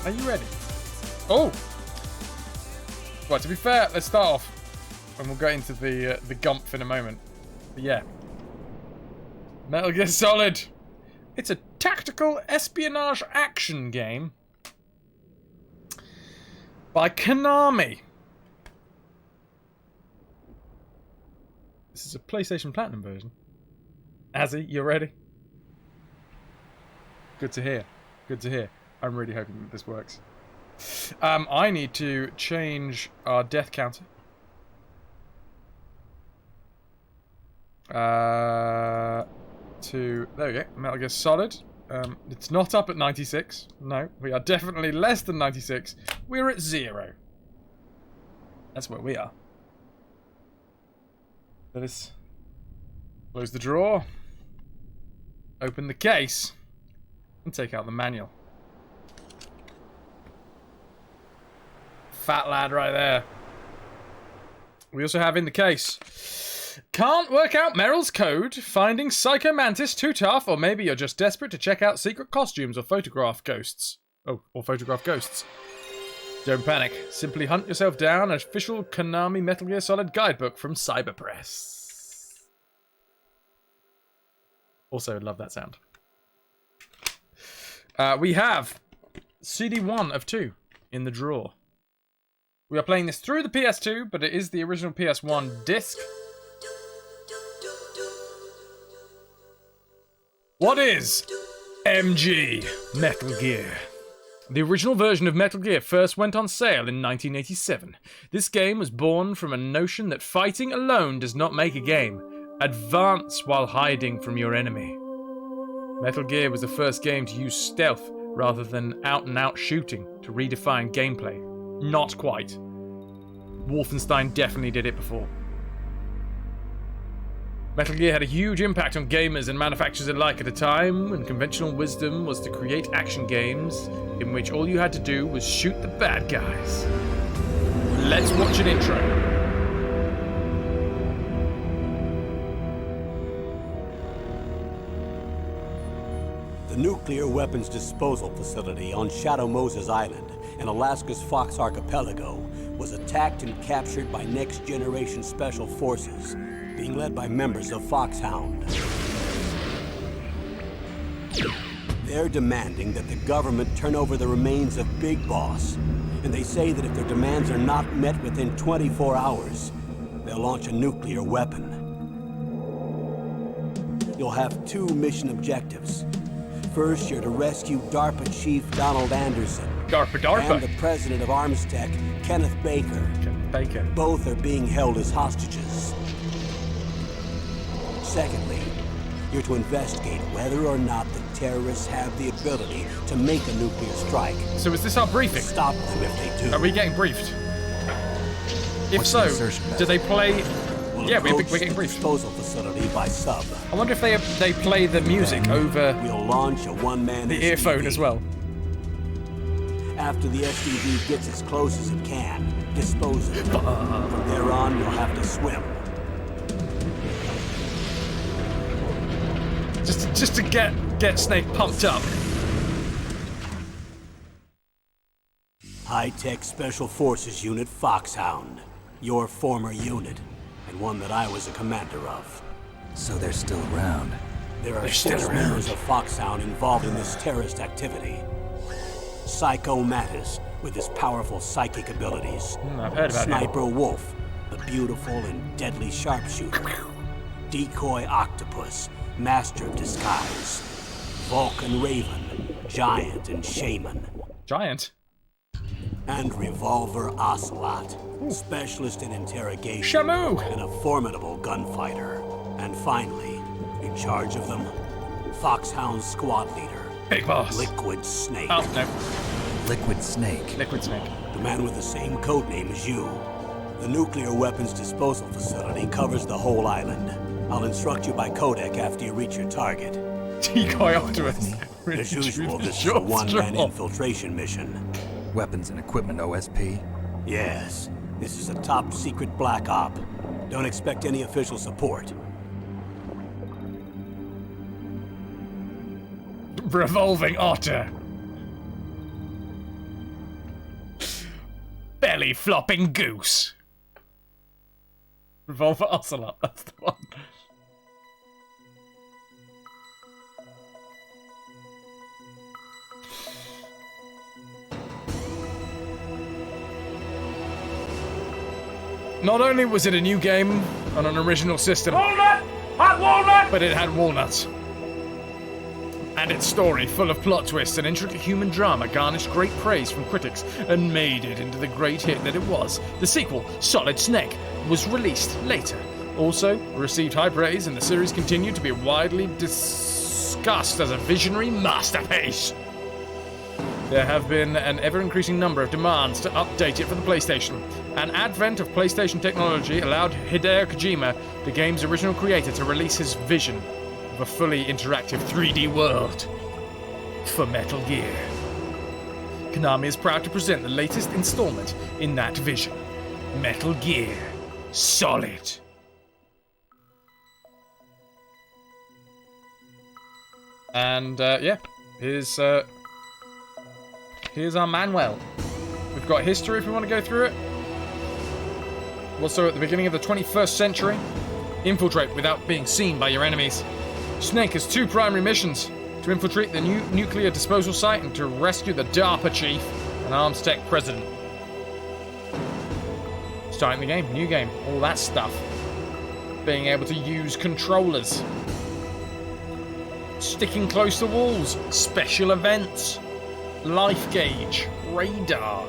Are you ready? Oh! Well, to be fair, let's start off, and we'll get into the gumph in a moment. But yeah. Metal Gear Solid! It's a tactical espionage action game by Konami. This is a PlayStation Platinum version. Azzy, you ready? Good to hear. Good to hear. I'm really hoping that this works. I need to change our death counter. There we go. Metal Gear Solid. It's not up at 96. No, we are definitely less than 96. We're at 0. That's where we are. Let us close the drawer, open the case, and take out the manual. Fat lad right there. We also have in the case, can't work out Meryl's code, finding Psycho Mantis too tough, or maybe you're just desperate to check out secret costumes or photograph ghosts. Oh, or photograph ghosts. Don't panic. Simply hunt yourself down an official Konami Metal Gear Solid guidebook from Cyberpress. Also, love that sound. We have CD 1 of 2 in the drawer. We are playing this through the PS2, but it is the original PS1 disc. What is MG Metal Gear? The original version of Metal Gear first went on sale in 1987. This game was born from a notion that fighting alone does not make a game. Advance while hiding from your enemy. Metal Gear was the first game to use stealth rather than out-and-out shooting to redefine gameplay. Not quite. Wolfenstein definitely did it before. Metal Gear had a huge impact on gamers and manufacturers alike at a time when conventional wisdom was to create action games in which all you had to do was shoot the bad guys. Let's watch an intro. The nuclear weapons disposal facility on Shadow Moses Island in Alaska's Fox Archipelago was attacked and captured by next-generation special forces, being led by members of Foxhound. They're demanding that the government turn over the remains of Big Boss, and they say that if their demands are not met within 24 hours, they'll launch a nuclear weapon. You'll have 2 mission objectives. First, you're to rescue DARPA Chief Donald Anderson. DARPA. And the president of Armstech, Kenneth Baker. Both are being held as hostages. Secondly, you're to investigate whether or not the terrorists have the ability to make a nuclear strike. So is this our briefing? Stop them if they do. Are we getting briefed? If so, do they play... Yeah, we're getting briefed. Disposal facility by sub. I wonder if they play the music over we'll launch a one-man the earphone as well. After the SUV gets as close as it can, dispose of it. From there on, you'll have to swim. Just to get Snake pumped up. High-tech Special Forces Unit Foxhound. Your former unit, and one that I was a commander of. So they're still around. There are 6 members of Foxhound involved in this terrorist activity. Psycho Mantis, with his powerful psychic abilities. I've heard about Sniper Wolf, the beautiful and deadly sharpshooter. Decoy Octopus, master of disguise. Vulcan Raven, giant and shaman. Giant? And Revolver Ocelot, specialist in interrogation. Shamu! And a formidable gunfighter. And finally, in charge of them, Foxhound squad leader. Big Boss. Liquid Snake. Oh, no. Liquid Snake. Liquid Snake. The man with the same codename as you. The nuclear weapons disposal facility covers the whole island. I'll instruct you by codec after you reach your target. Decoy Octopus. As usual, this is a one-man infiltration mission. Weapons and equipment OSP? Yes. This is a top-secret black op. Don't expect any official support. Revolving Otter. belly flopping goose. Revolver Ocelot, that's the one. Not only was it a new game on an original system, Walnut! Hot walnut! but it had walnuts. And its story, full of plot twists and intricate human drama, garnished great praise from critics and made it into the great hit that it was. The sequel, Solid Snake, was released later. Also received high praise, and the series continued to be widely discussed as a visionary masterpiece. There have been an ever-increasing number of demands to update it for the PlayStation. An advent of PlayStation technology allowed Hideo Kojima, the game's original creator, to release his vision of a fully interactive 3D world for Metal Gear. Konami is proud to present the latest installment in that vision, Metal Gear Solid. And yeah, here's our manual. We've got history if we want to go through it. Also, at the beginning of the 21st century, infiltrate without being seen by your enemies. Snake has two primary missions: to infiltrate the new nuclear disposal site and to rescue the DARPA chief and arms tech president. Starting the game, new game, all that stuff. Being able to use controllers. Sticking close to walls, special events. Life gauge, radar.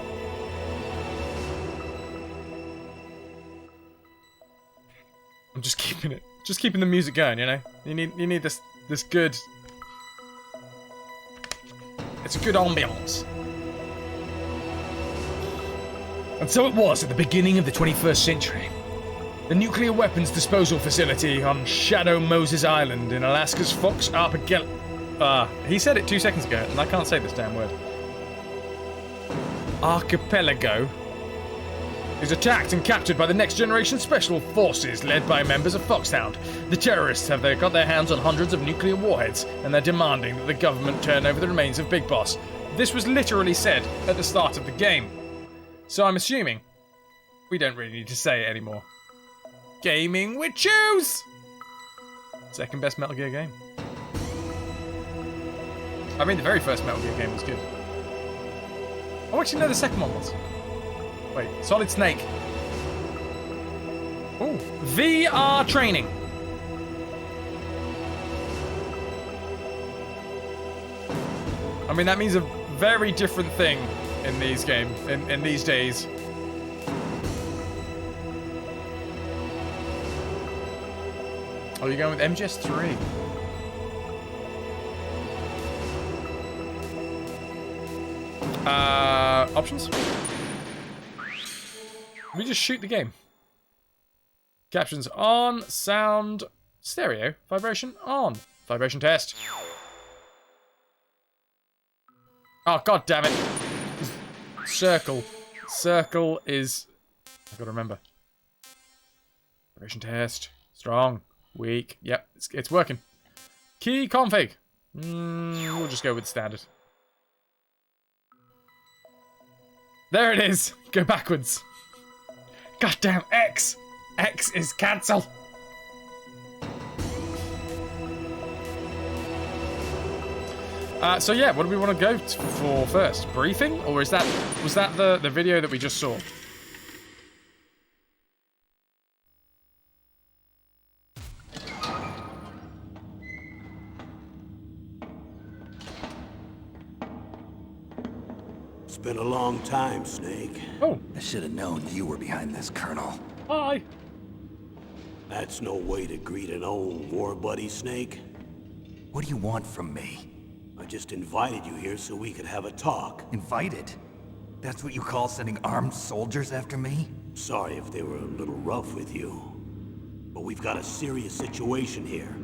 I'm just keeping the music going, you know? You need this good. It's a good ambiance. And so it was at the beginning of the 21st century. The nuclear weapons disposal facility on Shadow Moses Island in Alaska's Fox Archipelago. He said it 2 seconds ago, and I can't say this damn word. Archipelago is attacked and captured by the Next Generation Special Forces led by members of Foxhound. The terrorists have got their hands on hundreds of nuclear warheads, and they're demanding that the government turn over the remains of Big Boss. This was literally said at the start of the game. So I'm assuming we don't really need to say it anymore. Gaming with choose! Second best Metal Gear game. I mean, the very first Metal Gear game was good. Oh, actually, no, the second one was. Wait, Solid Snake. Oh, VR training. I mean, that means a very different thing in these games, in these days. Oh, you're going with MGS3. Options? We just shoot the game. Captions on, sound, stereo, vibration on. Vibration test. Oh, god damn it. Circle. Circle is... I've got to remember. Vibration test. Strong. Weak. Yep, it's working. Key config. We'll just go with standard. There it is. Go backwards. Goddamn X. X is cancel. So yeah, what do we want to go for first? Briefing, or was that the video that we just saw? It's been a long time, Snake. Oh, I should have known you were behind this, Colonel. hi. That's no way to greet an old war buddy, Snake. What do you want from me? I just invited you here so we could have a talk. Invited? That's what you call sending armed soldiers after me? Sorry if they were a little rough with you. But we've got a serious situation here.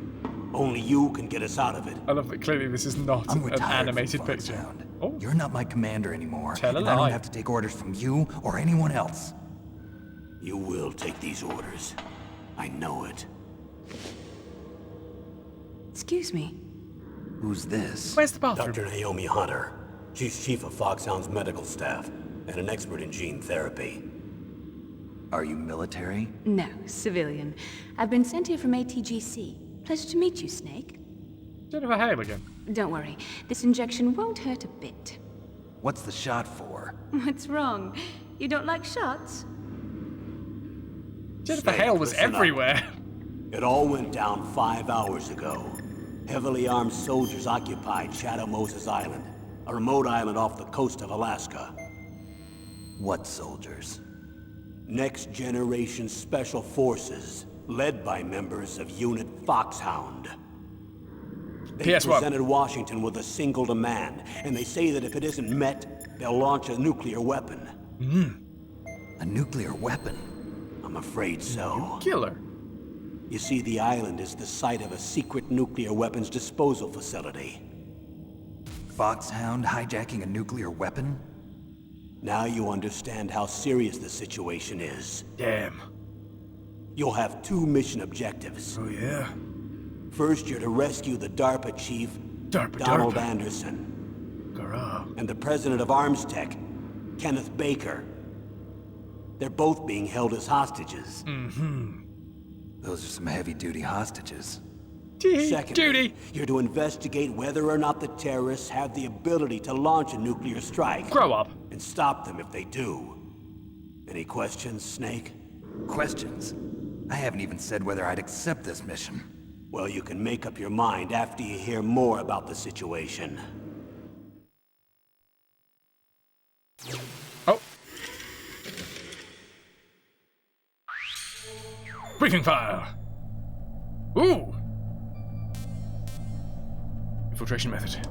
Only you can get us out of it. I love that clearly this is not I'm an retired animated from picture. Foxhound. Oh. You're not my commander anymore. Tell a and I lie. don't have to take orders from you or anyone else. You will take these orders. I know it. Excuse me. Who's this? Where's the bathroom? Dr. Naomi Hunter. She's chief of Foxhound's medical staff. and an expert in gene therapy. Are you military? No, civilian. I've been sent here from ATGC. Pleasure to meet you, Snake. Jennifer Hale again. Don't worry, this injection won't hurt a bit. What's the shot for? What's wrong? You don't like shots? Jennifer Snake, Hale was listen up. everywhere. It all went down 5 hours ago. Heavily armed soldiers occupied Shadow Moses Island, a remote island off the coast of Alaska. What soldiers? Next Generation Special Forces, led by members of Unit Foxhound. They PS1. presented Washington with a single demand, and they say that if it isn't met, they'll launch a nuclear weapon. A nuclear weapon? I'm afraid so. Killer. You see, the island is the site of a secret nuclear weapons disposal facility. Foxhound hijacking a nuclear weapon? Now you understand how serious the situation is. Damn. You'll have 2 mission objectives. Oh yeah. First, you're to rescue the DARPA chief, Donald Anderson, and the president of Arms Tech, Kenneth Baker. They're both being held as hostages. Those are some heavy-duty hostages. Secondly, you're to investigate whether or not the terrorists have the ability to launch a nuclear strike. Grow up. And stop them if they do. Any questions, Snake? Questions? I haven't even said whether I'd accept this mission. Well, you can make up your mind after you hear more about the situation. Oh. Briefing file. Ooh. Infiltration method.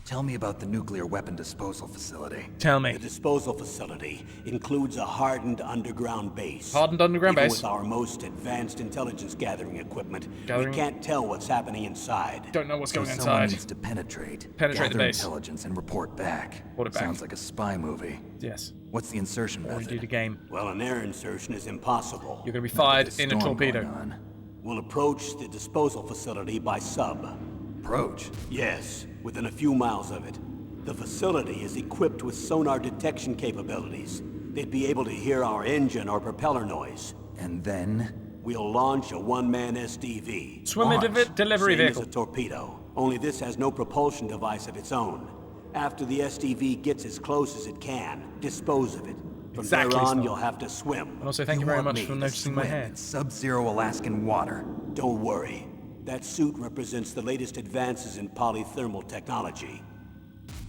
Tell me about the nuclear weapon disposal facility. Tell me. The disposal facility includes a hardened underground base. Hardened underground Even base. with our most advanced intelligence gathering equipment, we can't tell what's happening inside. Don't know what's going Someone inside. needs to penetrate Penetrate the gather base. intelligence, and report back. Report it back. Sounds like a spy movie. Yes. What's the insertion Or you do method? the game. Well, an air insertion is impossible. You're gonna be There's fired in a storm torpedo. going on. We'll approach the disposal facility by sub. Approach. Yes, within a few miles of it. The facility is equipped with sonar detection capabilities. They'd be able to hear our engine or propeller noise. And then? We'll launch a one-man SDV. Swimmer Launch. delivery Same vehicle. as a torpedo, only this has no propulsion device of its own. After the SDV gets as close as it can, dispose of it. From Exactly, there on, Snow. you'll have to swim. And also, thank you very want much me for to noticing my swim hair. in sub-zero Alaskan water. Don't worry. That suit represents the latest advances in polythermal technology.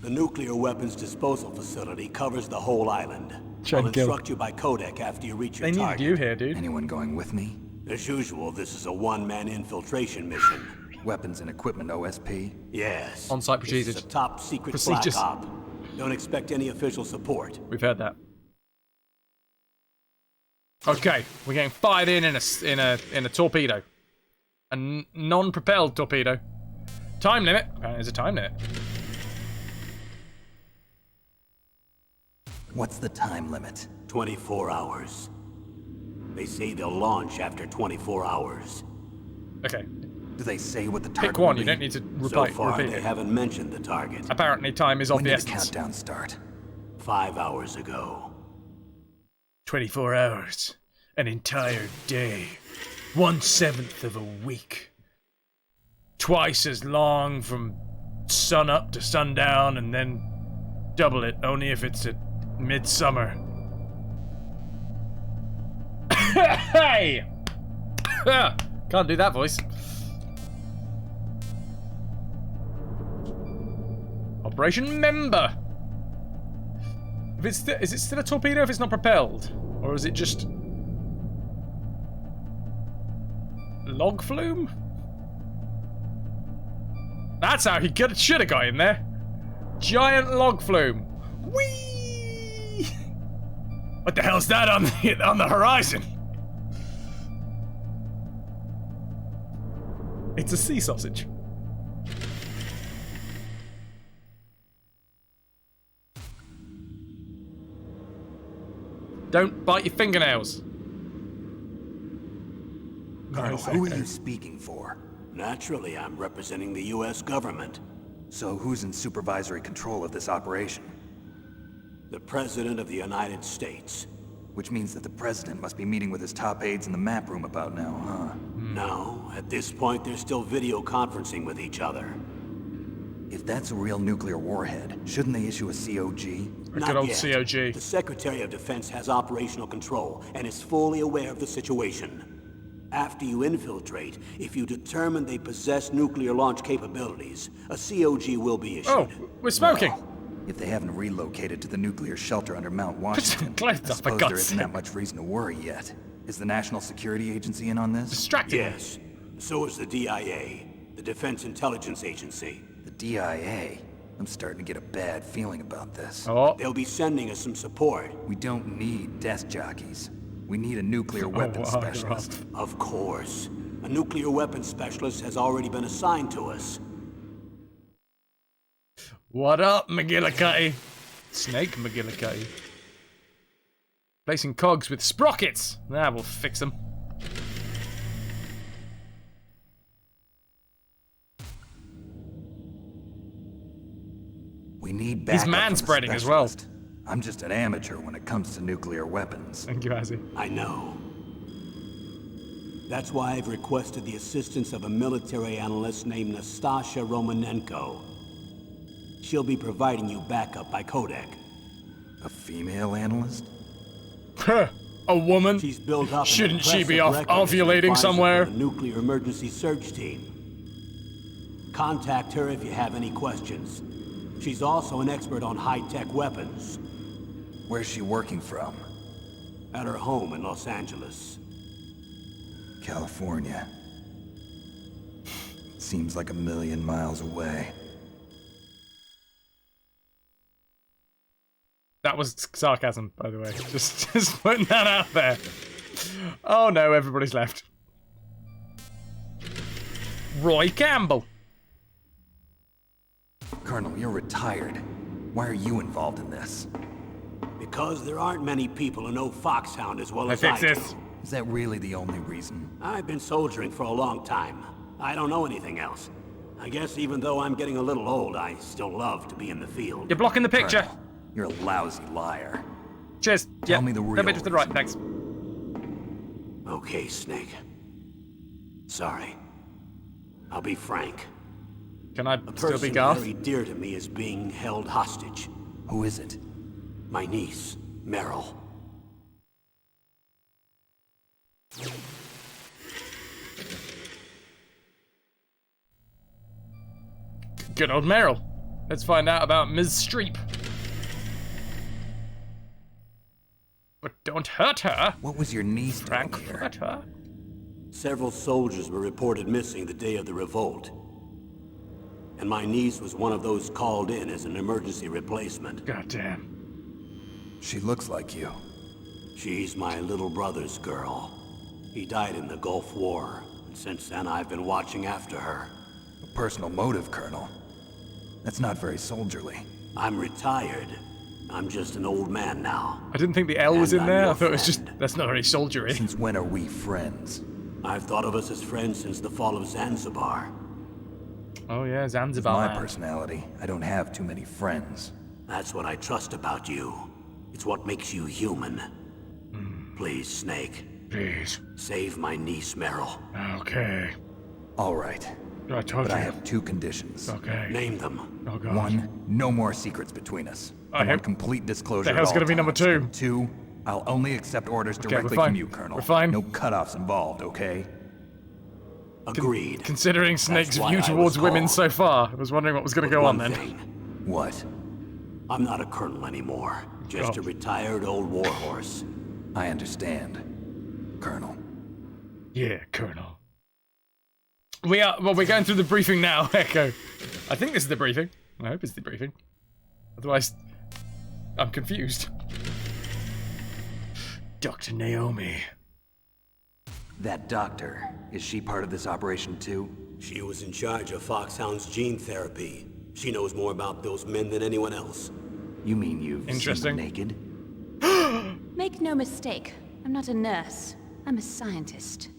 The nuclear weapons disposal facility covers the whole island. Try I'll and kill. instruct you by codec after you reach your They needed target. you here, dude. Anyone going with me? As usual, this is a one-man infiltration mission. Weapons and equipment OSP? Yes. On-site This procedures. is a top secret Procedures. black op. Don't expect any official support. We've heard that. Okay, we're getting fired in a torpedo, a non-propelled torpedo. Time limit. Apparently, there's a time limit. What's the time limit? 24 hours. They say they'll launch after 24 hours. Okay, Do they say what the target pick one. will You be? don't need to So repeat, far, repeat they it. haven't mentioned the target. Apparently, time is of When the did the essence. countdown start? 5 hours ago. 24 hours. An entire day. 1/7 of a week. Twice as long from sun up to sundown, and then double it only if it's at midsummer. Hey! Can't do that voice. Operation Member. If it's is it still a torpedo if it's not propelled, or is it just log flume? That's how he should have got in there. Giant log flume. Whee! What the hell's that on the horizon? It's a sea sausage. Don't bite your fingernails. Colonel, Nice, who are okay. you speaking for? Naturally, I'm representing the U.S. government. So who's in supervisory control of this operation? The President of the United States. Which means that the President must be meeting with his top aides in the map room about now, huh? No, at this point they're still video conferencing with each other. If that's a real nuclear warhead, shouldn't they issue a COG? A good old COG. The Secretary of Defense has operational control and is fully aware of the situation. After you infiltrate, if you determine they possess nuclear launch capabilities, a COG will be issued. Oh, we're smoking. Well, if they haven't relocated to the nuclear shelter under Mount Washington, Close I up, for suppose God's there isn't sake. that much reason to worry yet. Is the National Security Agency in on this? Distracting. Yes. So is the DIA, the Defense Intelligence Agency. The DIA? I'm starting to get a bad feeling about this. Oh, They'll be sending us some support. We don't need desk jockeys. We need a nuclear weapons wow, specialist. Of course. A nuclear weapons specialist has already been assigned to us. what up, McGillicuddy? Snake McGillicuddy. Placing cogs with sprockets. That will fix them. We need He's backup from a man-spreading as well. specialist. I'm just an amateur when it comes to nuclear weapons. Thank you, Azzy. I know. That's why I've requested the assistance of a military analyst named Nastasha Romanenko. She'll be providing you backup by codec. A female analyst? A woman? She's built up. Shouldn't she be off ovulating somewhere? A nuclear emergency search team. Contact her if you have any questions. She's also an expert on high-tech weapons. Where's she working from? At her home in Los Angeles. California. Seems like a million miles away. That was sarcasm, by the way. Just putting that out there. Oh no, everybody's left. Roy Campbell. Colonel, you're retired. Why are you involved in this? Because there aren't many people who know Foxhound as well I as I fix do. this. Is that really the only reason? I've been soldiering for a long time. I don't know anything else. I guess even though I'm getting a little old, I still love to be in the field. You're blocking the picture. Colonel, you're a lousy liar. Cheers. Tell Yeah, me the no real bit to the right, reason. thanks. Okay, Snake. Sorry. I'll be frank. Can I A still be person Garth? very dear to me is being held hostage. Who is it? My niece, Meryl. Good old Meryl. Let's find out about Ms. Streep. But don't hurt her. What was your niece doing Frank, here? hurt her. Several soldiers were reported missing the day of the revolt. And my niece was one of those called in as an emergency replacement. Goddamn. She looks like you. She's my little brother's girl. He died in the Gulf War, and since then I've been watching after her. A personal motive, Colonel. That's not very soldierly. I'm retired. I'm just an old man now. I didn't think the L was And in I'm there. your I thought it was just, friend. that's not very soldiery. Since when are we friends? I've thought of us as friends since the fall of Zanzibar. Oh yeah, Zanzibar. My man. personality, I don't have too many friends. That's what I trust about you. It's what makes you human. Please, Snake, Please. save my niece, Meryl. Okay. All right, I told but you. I have two conditions. Okay. Name them. Oh god. One, no more secrets between us. I I want hope- complete disclosure. The hell's at all gonna be number times. two? And two, I'll only accept orders we're directly fine. from you, Colonel. We're fine. No cutoffs involved, okay? Agreed. Considering Snake's why view I towards was women called. so far, I was wondering what was going to But go on one then. thing, What? I'm not a colonel anymore. Just Oh. a retired old warhorse. I understand, Colonel. Yeah, Colonel. We're going through the briefing now, Echo. I think this is the briefing. I hope it's the briefing. Otherwise, I'm confused. Dr. Naomi. That doctor, is she part of this operation too? She was in charge of Foxhound's gene therapy. She knows more about those men than anyone else. You mean you've Interesting. seen them naked? Make no mistake, I'm not a nurse. I'm a scientist.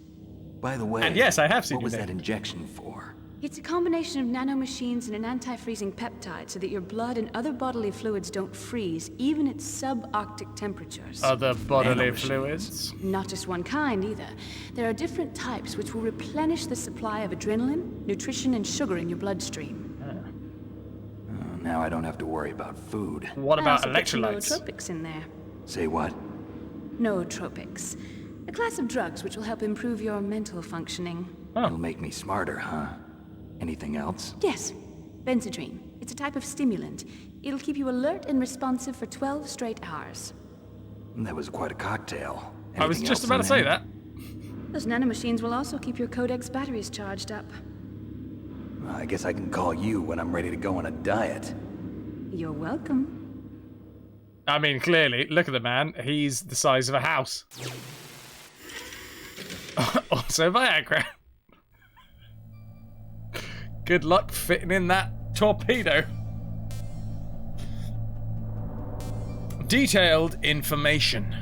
By the way, And yes, I have seen what your was that name. injection for? It's a combination of nanomachines and an anti-freezing peptide so that your blood and other bodily fluids don't freeze, even at subarctic temperatures. Other bodily Nanomachines. fluids. Not just one kind, either. There are different types which will replenish the supply of adrenaline, nutrition, and sugar in your bloodstream. Now I don't have to worry about food. What I about also put some electrolytes? nootropics in there. Say what? Nootropics. A class of drugs which will help improve your mental functioning. It'll make me smarter, huh? Anything else? Yes, Benzedrine. It's a type of stimulant. It'll keep you alert and responsive for 12 straight hours. That was quite a cocktail. I was Anything just else about in to say there? that. Those nanomachines will also keep your Codex batteries charged up. I guess I can call you when I'm ready to go on a diet. You're welcome. I mean, clearly, look at the man. He's the size of a house. Also Viagra. Good luck fitting in that torpedo. Detailed information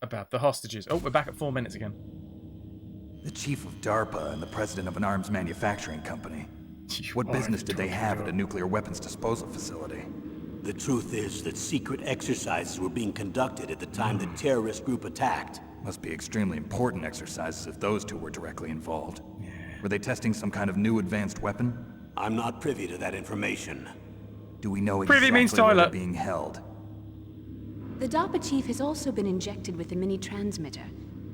about the hostages. Oh, we're back at 4 minutes again. The chief of DARPA and the president of an arms manufacturing company. What business did they have at a nuclear weapons disposal facility? The truth is that secret exercises were being conducted at the time the terrorist group attacked. Must be extremely important exercises if those two were directly involved. Were they testing some kind of new advanced weapon? I'm not privy to that information. Do we know Privy exactly means where they're toilet. being held? The DARPA chief has also been injected with a mini transmitter.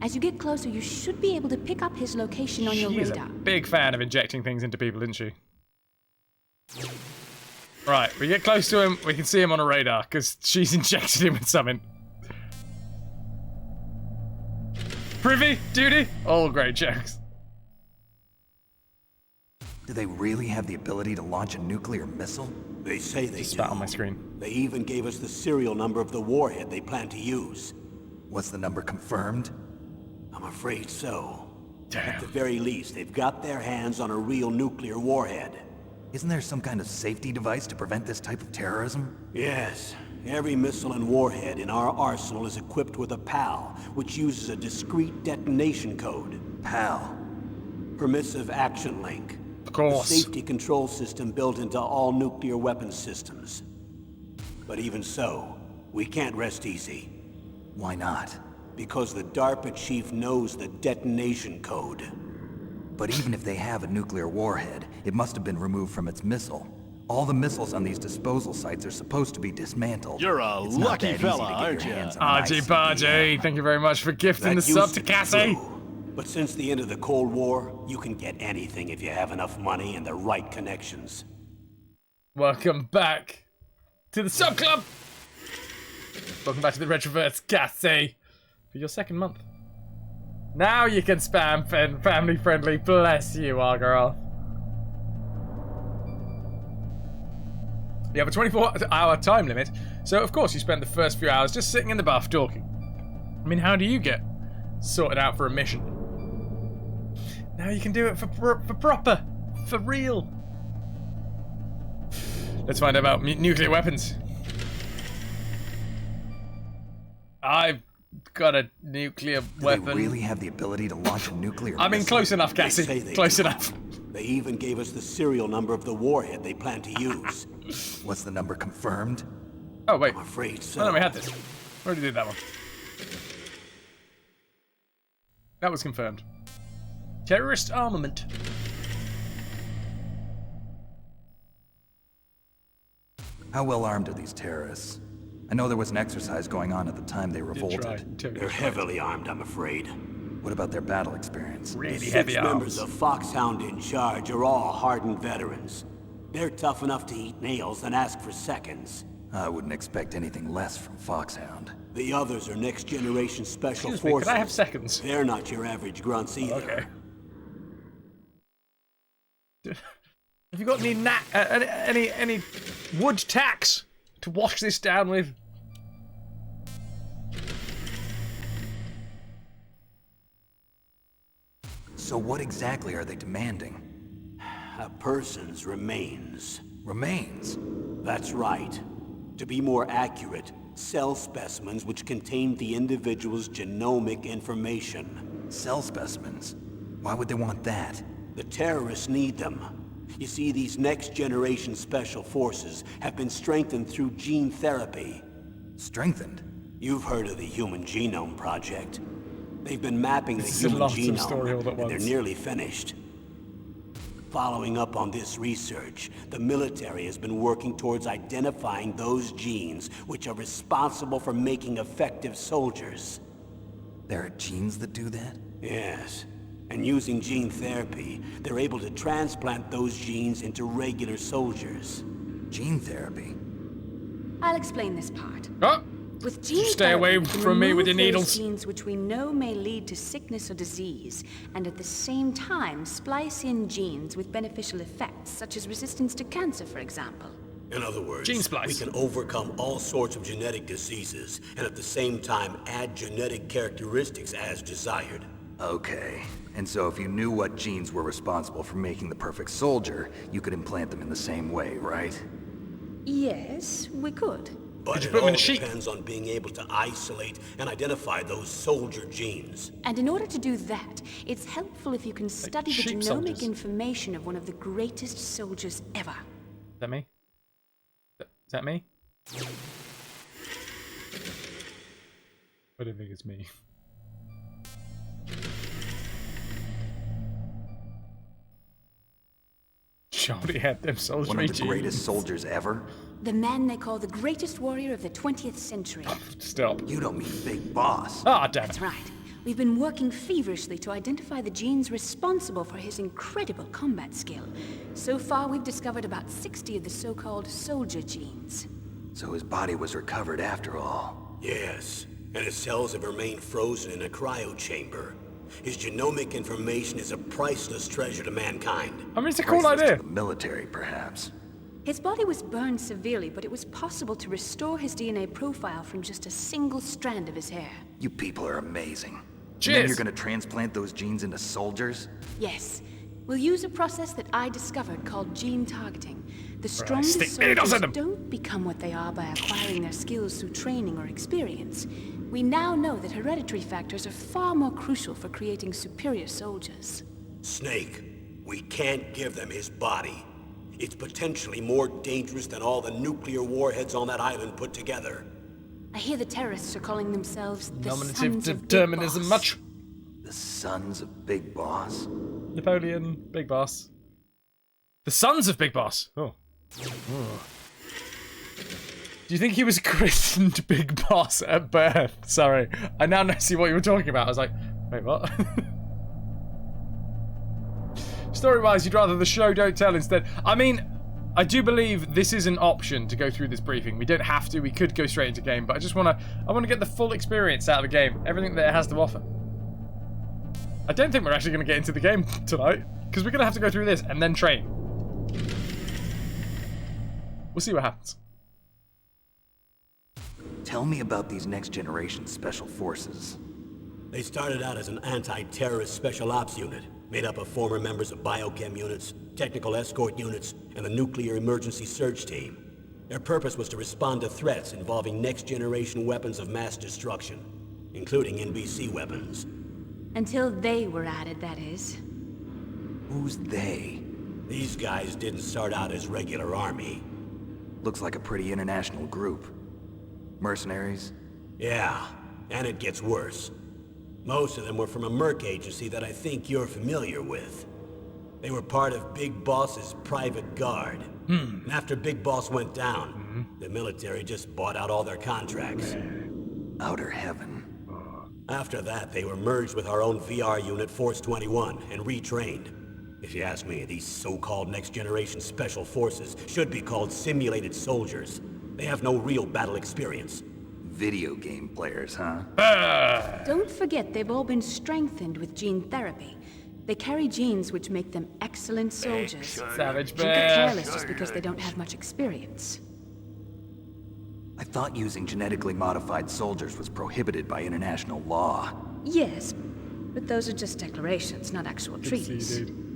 As you get closer, you should be able to pick up his location on your She's radar. a big fan of injecting things into people, isn't she? Right, we get close to him, we can see him on a radar, because she's injected him with something. Privy, duty, all great jokes. Do they really have the ability to launch a nuclear missile? They say they Spat do. on my screen. They even gave us the serial number of the warhead they plan to use. What's the number confirmed? I'm afraid so. Damn. At the very least, they've got their hands on a real nuclear warhead. Isn't there some kind of safety device to prevent this type of terrorism? Yes. Every missile and warhead in our arsenal is equipped with a PAL, which uses a discrete detonation code. PAL. Permissive Action Link. Of The course. safety control system built into all nuclear weapons systems. But even so, we can't rest easy. Why not? Because the DARPA chief knows the detonation code. But even if they have a nuclear warhead, it must have been removed from its missile. All the missiles on these disposal sites are supposed to be dismantled. You're a It's not lucky that easy fella, to get aren't your ya? hands on an Argy ICBM. Bargy, thank you very much for gifting the That sub used to be Cassie. true. But since the end of the Cold War, you can get anything if you have enough money and the right connections. Welcome back to the sub club. Welcome back to the RetroVution, Cassie, for your second month. Now you can spam family friendly. Bless you, our girl. You have a 24-hour time limit, so of course you spend the first few hours just sitting in the bath talking. I mean, how do you get sorted out for a mission? Now you can do it for proper, for real. Let's find out about nuclear weapons. I've got a nuclear Do weapon. they really have the ability to launch a nuclear I mean, missile? close enough, They Cassie. say they Close do. enough. They even gave us the serial number of the warhead they plan to use. What's the number confirmed? Oh, wait. I'm afraid so. Oh, no, we had this. We already did that one. That was confirmed. Terrorist armament. How well armed are these terrorists? I know there was an exercise going on at the time they revolted. They're heavily armed, I'm afraid. What about their battle experience? Really The heavy 6 members arms. of Foxhound in charge are all hardened veterans. They're tough enough to eat nails and ask for seconds. I wouldn't expect anything less from Foxhound. The others are next-generation special Excuse me, forces. could I have seconds? They're not your average grunts either. Okay. Have you got any wood tacks to wash this down with? So what exactly are they demanding? A person's remains. Remains? That's right. To be more accurate, cell specimens which contained the individual's genomic information. Cell specimens? Why would they want that? The terrorists need them. You see, these next-generation special forces have been strengthened through gene therapy. Strengthened? You've heard of the Human Genome Project. They've been mapping the This is a human lot of story all genome, at and they're once. nearly finished. Following up on this research, the military has been working towards identifying those genes which are responsible for making effective soldiers. There are genes that do that? Yes. And using gene therapy, they're able to transplant those genes into regular soldiers. Gene therapy? I'll explain this part. Oh, With gene stay therapy, away we can from me with your remove those needles. genes which we know may lead to sickness or disease, and at the same time splice in genes with beneficial effects, such as resistance to cancer, for example. In other words, Gene splice. we can overcome all sorts of genetic diseases, and at the same time add genetic characteristics as desired. Okay. And so if you knew what genes were responsible for making the perfect soldier, you could implant them in the same way, right? Yes, we could. But you it put 'em in all a sheep? depends on being able to isolate and identify those soldier genes. And in order to do that, it's helpful if you can study the sheep genomic soldiers. information of one of the greatest soldiers ever. is that me? Is that me? I don't think it's me. Surely had them soldiers. One of the greatest soldiers ever? The man they call the greatest warrior of the 20th century. Stop. You don't mean Big Boss. Ah, damn it. That's right. We've been working feverishly to identify the genes responsible for his incredible combat skill. So far, we've discovered about 60 of the so-called soldier genes. So his body was recovered after all. Yes, and his cells have remained frozen in a cryo chamber. His genomic information is a priceless treasure to mankind. I mean, it's a cool Priceless idea. to the military, perhaps. His body was burned severely, but it was possible to restore his DNA profile from just a single strand of his hair. You people are amazing. And Cheers. then you're gonna transplant those genes into soldiers? Yes. We'll use a process that I discovered called gene targeting. The strongest stick needles soldiers in 'em. don't become what they are by acquiring their skills through training or experience. We now know that hereditary factors are far more crucial for creating superior soldiers. Snake, we can't give them his body. It's potentially more dangerous than all the nuclear warheads on that island put together. I hear the terrorists are calling themselves the Nominative Sons of Big determinism Boss. much. The sons of Big Boss? Napoleon, Big Boss. The sons of Big Boss. Oh. Do you think he was christened Big Boss at birth? Sorry. I now see what you were talking about. I was like, wait, what? Story-wise, you'd rather the show don't tell instead. I mean, I do believe this is an option to go through this briefing. We don't have to. We could go straight into game, but I just want to get the full experience out of the game. Everything that it has to offer. I don't think we're actually going to get into the game tonight, because we're going to have to go through this and then train. We'll see what happens. Tell me about these next-generation special forces. They started out as an anti-terrorist special ops unit, made up of former members of biochem units, technical escort units, and the nuclear emergency search team. Their purpose was to respond to threats involving next-generation weapons of mass destruction, including NBC weapons. Until they were added, that is. Who's they? These guys didn't start out as regular army. Looks like a pretty international group. Mercenaries? Yeah, and it gets worse. Most of them were from a merc agency that I think you're familiar with. They were part of Big Boss's private guard. And after Big Boss went down, the military just bought out all their contracts. Outer heaven. After that, they were merged with our own VR unit, Force 21, and retrained. If you ask me, these so-called next-generation special forces should be called simulated soldiers. They have no real battle experience. Video game players, huh? Don't forget they've all been strengthened with gene therapy. They carry genes which make them excellent soldiers. Savage Don't get bear. careless just because they don't have much experience. I thought using genetically modified soldiers was prohibited by international law. Yes, but those are just declarations, not actual Good to see treaties. you, dude.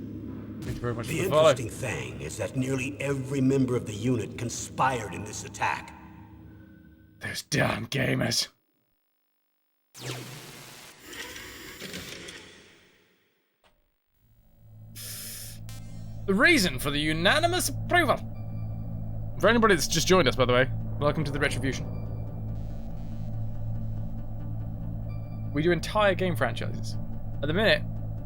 Thank you very much The for the follow. interesting thing is that nearly every member of the unit conspired in this attack. Those damn gamers. The reason for the unanimous approval. For anybody that's just joined us, by the way, welcome to the RetroVution. We do entire game franchises. At the minute,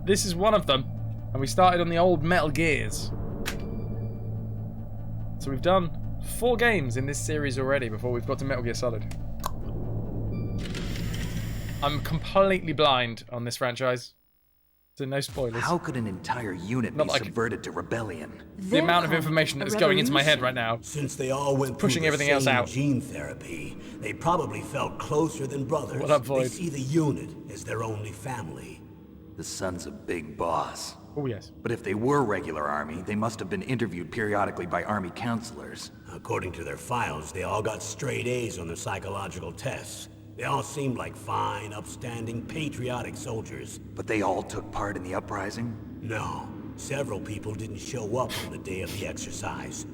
this is one of them, and we started on the old Metal Gears. So we've done 4 games in this series already before we've got to Metal Gear Solid. I'm completely blind on this franchise. So no spoilers. How could an entire unit be subverted to rebellion? The amount of information that's going into my head right now. Since they all went pushing everything else out. Gene therapy, they probably felt closer than brothers. What up, Void? They see the unit as their only family. The son's a big boss. Oh yes. But if they were regular army, they must have been interviewed periodically by army counselors. According to their files, they all got straight A's on their psychological tests. They all seemed like fine, upstanding, patriotic soldiers. But they all took part in the uprising? No. Several people didn't show up on the day of the exercise.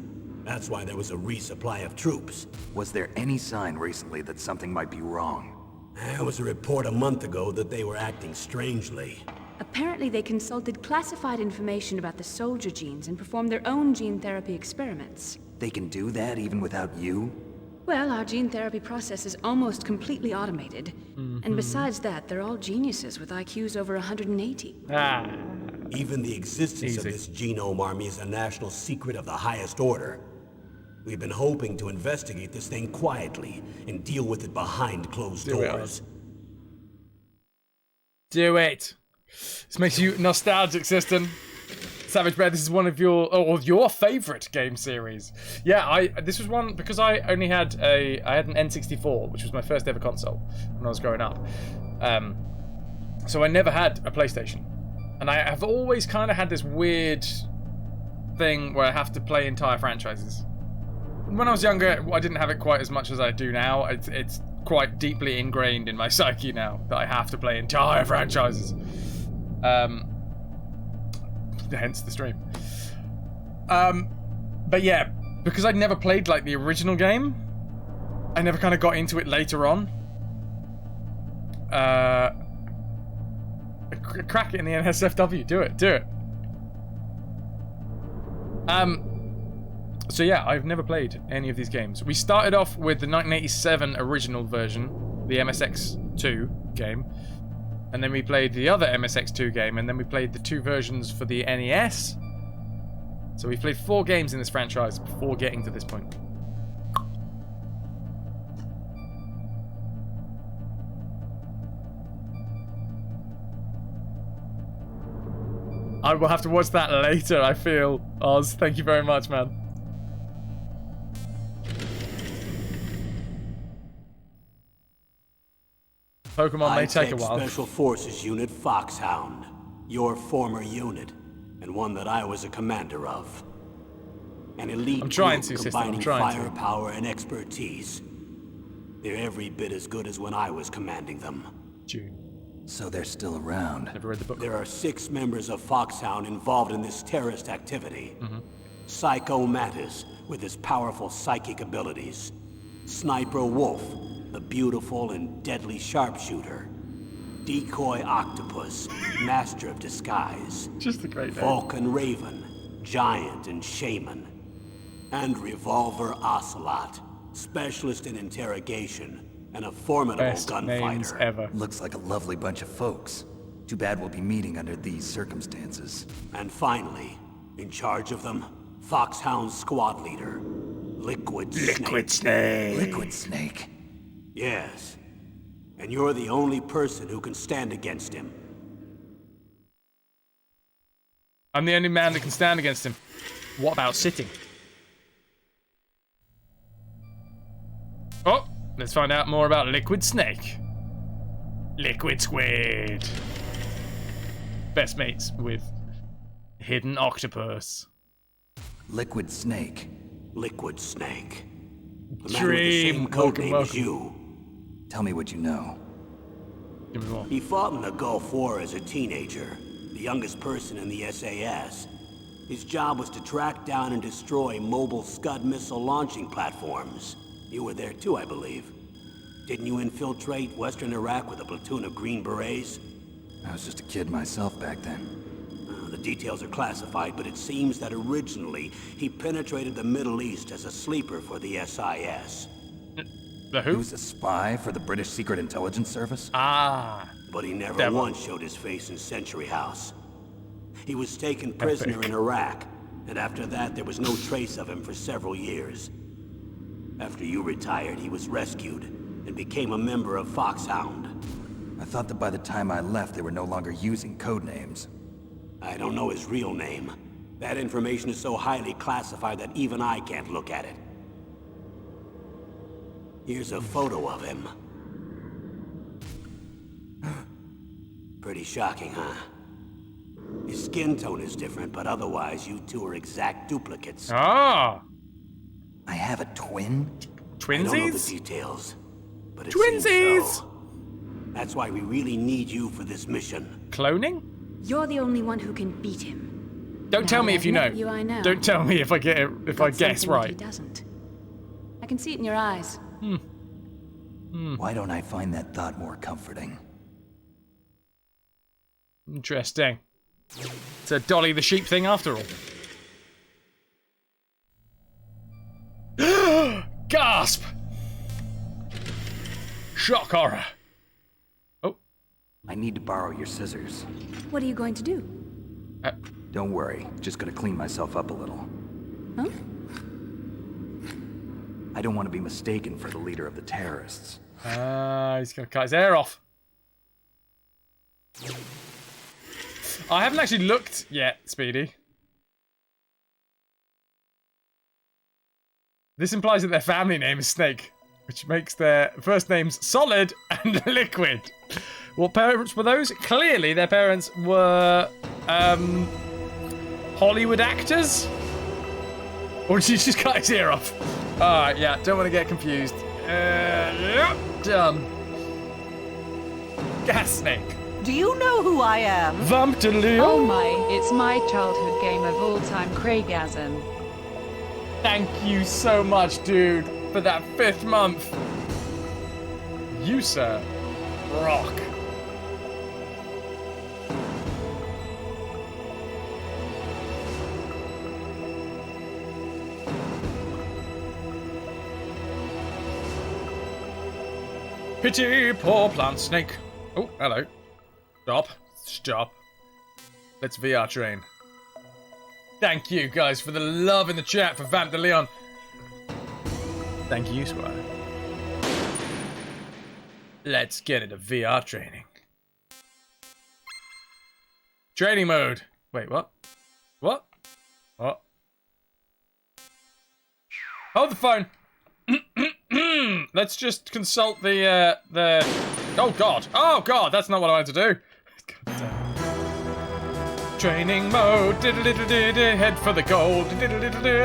That's why there was a resupply of troops. Was there any sign recently that something might be wrong? There was a report a month ago that they were acting strangely. Apparently they consulted classified information about the soldier genes and performed their own gene therapy experiments. They can do that even without you? Well, our gene therapy process is almost completely automated. And besides that, they're all geniuses with IQs over 180. Even the existence of this genome army is a national secret of the highest order. We've been hoping to investigate this thing quietly and deal with it behind closed doors. Do it. This makes you nostalgic, System. Savage Bear, this is one of your favorite game series. Yeah, this was one because I only had I had an N64, which was my first ever console when I was growing up. So I never had a PlayStation, and I have always kind of had this weird thing where I have to play entire franchises. When I was younger, I didn't have it quite as much as I do now. It's quite deeply ingrained in my psyche now that I have to play entire franchises. Hence the stream. But yeah, because I'd never played like the original game, I never kind of got into it later on. Crack it in the NSFW. Do it. So yeah, I've never played any of these games. We started off with the 1987 original version, the MSX2 game. And then we played the other MSX2 game, and then we played the 2 versions for the NES. So we've played 4 games in this franchise before getting to this point. I will have to watch that later, I feel. Oz, thank you very much, man. Pokemon may take a while. Special Forces Unit Foxhound, your former unit, and one that I was a commander of. An elite group combining firepower and expertise. They're every bit as good as when I was commanding them. June. So they're still around. Never read the book. There are 6 members of Foxhound involved in this terrorist activity. Psycho Mantis, with his powerful psychic abilities. Sniper Wolf, the beautiful and deadly sharpshooter. Decoy Octopus, master of disguise. Just a great name. Vulcan Raven, giant and shaman. And Revolver Ocelot, specialist in interrogation and a formidable gunfighter. Names ever. Looks like a lovely bunch of folks. Too bad we'll be meeting under these circumstances. And finally, in charge of them, Foxhound's squad leader, Liquid Snake. Liquid Snake? Yes. And you're the only person who can stand against him. I'm the only man that can stand against him. What about sitting? Oh, let's find out more about Liquid Snake. Liquid Squid. Best mates with Hidden Octopus. Liquid Snake. Liquid Snake. The man with the Dream. same code name as you. Tell me what you know. Give me more. He fought in the Gulf War as a teenager, the youngest person in the SAS. His job was to track down and destroy mobile Scud missile launching platforms. You were there too, I believe. Didn't you infiltrate Western Iraq with a platoon of Green Berets? I was just a kid myself back then. The details are classified, but it seems that originally he penetrated the Middle East as a sleeper for the SIS. The He who? was a spy for the British Secret Intelligence Service? Ah. But he never Devil. once showed his face in Century House. He was taken prisoner in Iraq, and after that there was no trace of him for several years. After you retired, he was rescued and became a member of Foxhound. I thought that by the time I left, they were no longer using code names. I don't know his real name. That information is so highly classified that even I can't look at it. Here's a photo of him. Pretty shocking, huh? His skin tone is different, but otherwise you two are exact duplicates. Ah. I have a twin? I don't know the Twinsies? details, but it Twinsies! seems so. That's why we really need you for this mission. Cloning? You're the only one who can beat him. Don't tell Now me that if you I've know. met you, I know. Don't tell me if I get it, if I That's guess something that He right. doesn't. I can see it in your eyes. Why don't I find that thought more comforting? Interesting. It's a Dolly the sheep thing after all. Gasp! Shock horror. Oh, I need to borrow your scissors. What are you going to do? Don't worry, just gonna clean myself up a little. Huh? I don't want to be mistaken for the leader of the terrorists. he's gonna cut his hair off. I haven't actually looked yet, Speedy. This implies that their family name is Snake, which makes their first names Solid and Liquid. What parents were those? Clearly, their parents were Hollywood actors. Or did he just cut his ear off? Alright, yeah, don't want to get confused. Yep, done. Gas Snake. Do you know who I am? Vamptaleo. Oh my, it's my childhood game of all time, Craigasm. Thank you so much, dude, for that 5th month. You, sir, rock. Pity poor plant snake. Oh, hello. Stop. Stop. Let's VR train. Thank you, guys, for the love in the chat for Vamp de Leon. Thank you, Squire. Let's get into VR training. Training mode. Wait, what? What? What? Hold the phone. Let's just consult the... Oh, God. Oh, God, that's not what I wanted to do. God damn. Training mode, head for the goal,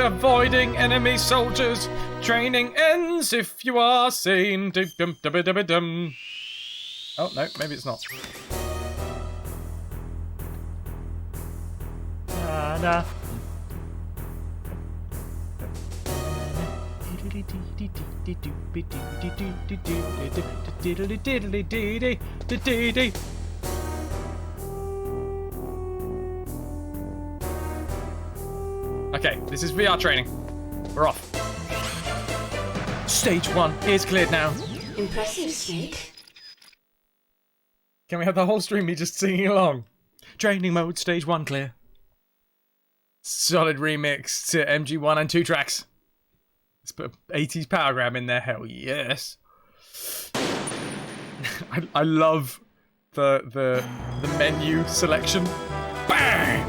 avoiding enemy soldiers. Training ends if you are seen. Oh no, maybe it's not. Nah. Okay, this is VR training. We're off. Stage 1 is cleared now. Impressive, Snake. Can we have the whole stream me just singing along? Training mode, stage 1 clear. Solid remix to MG1 and 2 tracks. Let's put 80s power grab in there, hell yes. I love the menu selection. Bang!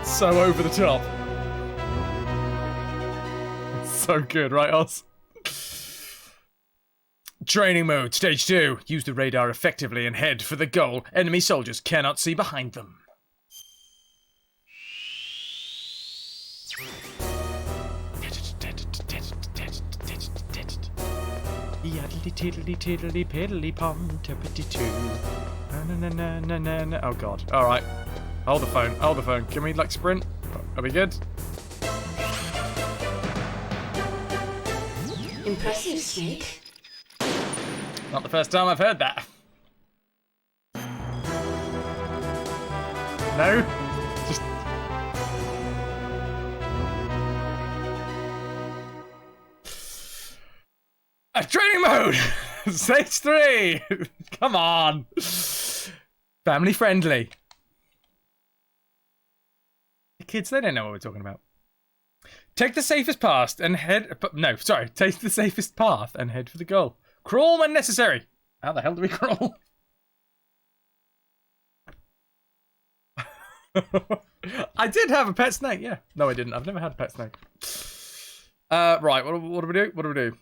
So over the top. So good, right, Oz? Training mode, stage 2. Use the radar effectively and head for the goal. Enemy soldiers cannot see behind them. Yaddly tiddly tiddly piddly pom tippity too. Oh god. Alright. Hold the phone. Hold the phone. Can we like sprint? Are we good? Impressive, Snake. Not the first time I've heard that. No? Just... A training mode! Stage 3! Come on! Family friendly. The kids, they don't know what we're talking about. Take the safest path and head... No, sorry. Take the safest path and head for the goal. Crawl when necessary. How the hell do we crawl? I did have a pet snake, yeah. No, I didn't. I've never had a pet snake. Right, what do we do? What do we do?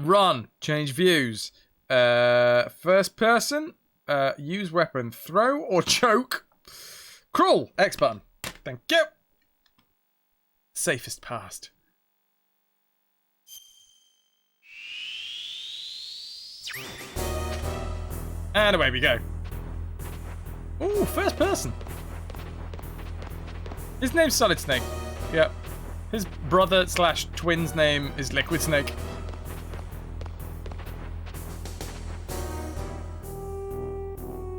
Run. Change views. First person. Use weapon. Throw or choke. Crawl. X button. Thank you. Safest past. And away we go. Ooh, first person. His name's Solid Snake. Yep. His brother / twin's name is Liquid Snake.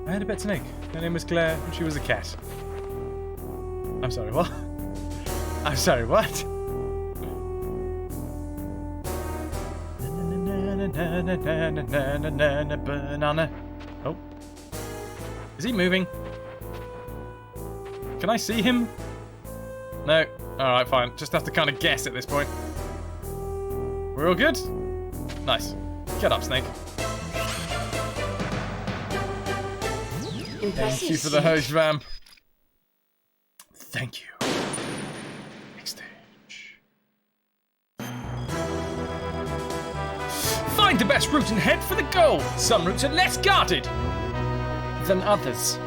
I had a pet snake. Her name was Claire, and she was a cat. I'm sorry, what? I'm sorry, what? Banana. Oh. Is he moving? Can I see him? No. Alright, fine. Just have to kind of guess at this point. We're all good? Nice. Get up, Snake. Thank you for the host, vamp. Thank you. Next stage. Find the best route and head for the goal. Some routes are less guarded than others.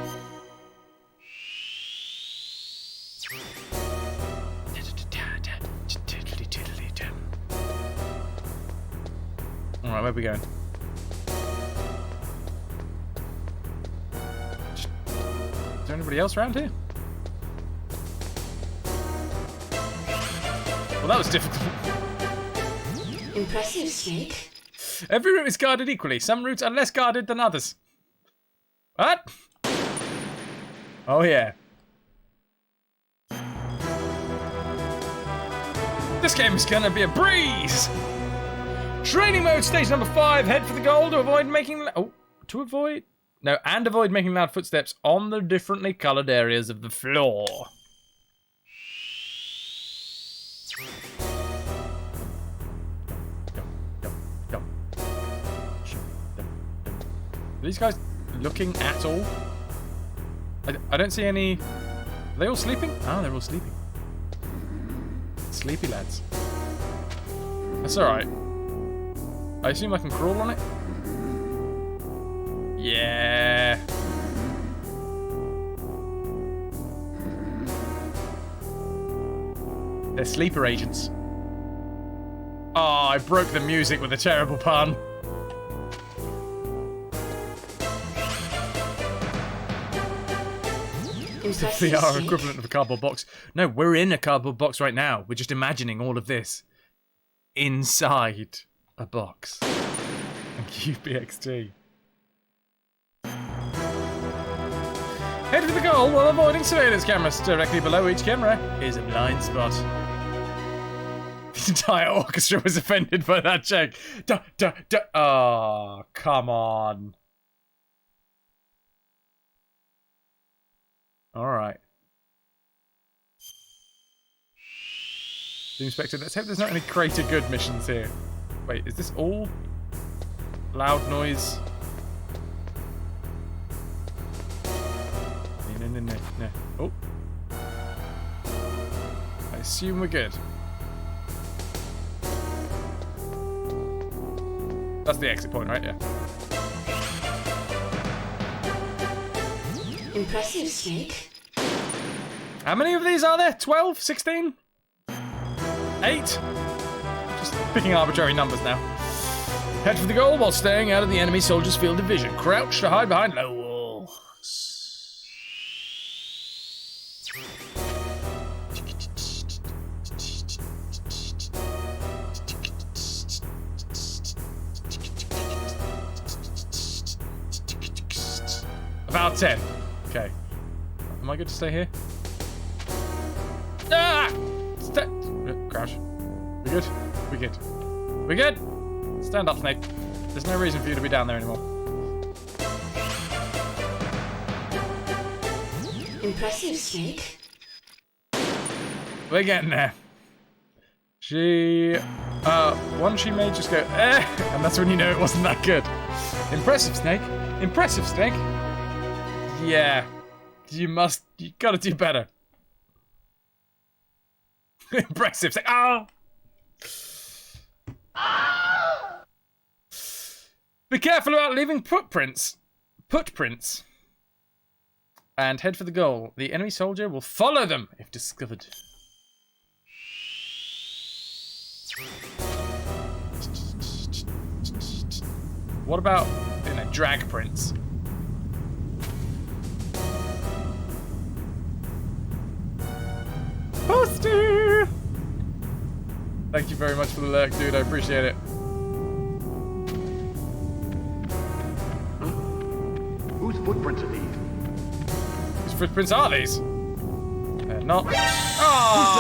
Alright, where are we going? Is there anybody else around here? Well, that was difficult. Impressive, Snake. Every route is guarded equally. Some routes are less guarded than others. What? Oh, yeah. This game is gonna be a breeze! Training mode, stage number 5. Head for the goal to avoid making... avoid making loud footsteps on the differently coloured areas of the floor. Are these guys looking at all? I don't see any... Are they all sleeping? Ah, they're all sleeping. Sleepy lads. That's alright. I assume I can crawl on it? Yeah. They're sleeper agents. Oh, I broke the music with a terrible pun. The VR equivalent of a cardboard box. No, we're in a cardboard box right now. We're just imagining all of this inside a box. Thank you, BXT. Head for the goal while avoiding surveillance cameras. Directly below each camera is a blind spot. The entire orchestra was offended by that joke. Oh, come on. Alright. The inspector, let's hope there's not any greater good missions here. Wait, is this all loud noise? No. Oh. I assume we're good. That's the exit point, right? Yeah. Impressive, Snake. How many of these are there? 12? 16? 8? Just picking arbitrary numbers now. Head for the goal while staying out of the enemy soldier's field of vision. Crouch to hide behind low walls. out of 10. Okay. Am I good to stay here? Ah! Crouch. We good? We good. We good? Stand up, Snake. There's no reason for you to be down there anymore. Impressive, Snake. We're getting there. One she may just go, and that's when you know it wasn't that good. Impressive, Snake. Impressive, Snake. Yeah. You gotta do better. Impressive, Snake. Oh! Be careful about leaving footprints. And head for the goal. The enemy soldier will follow them if discovered. What about drag prints? Posty! Thank you very much for the lurk, dude. I appreciate it. Whose footprints are these? Whose footprints are these? They're not. Oh!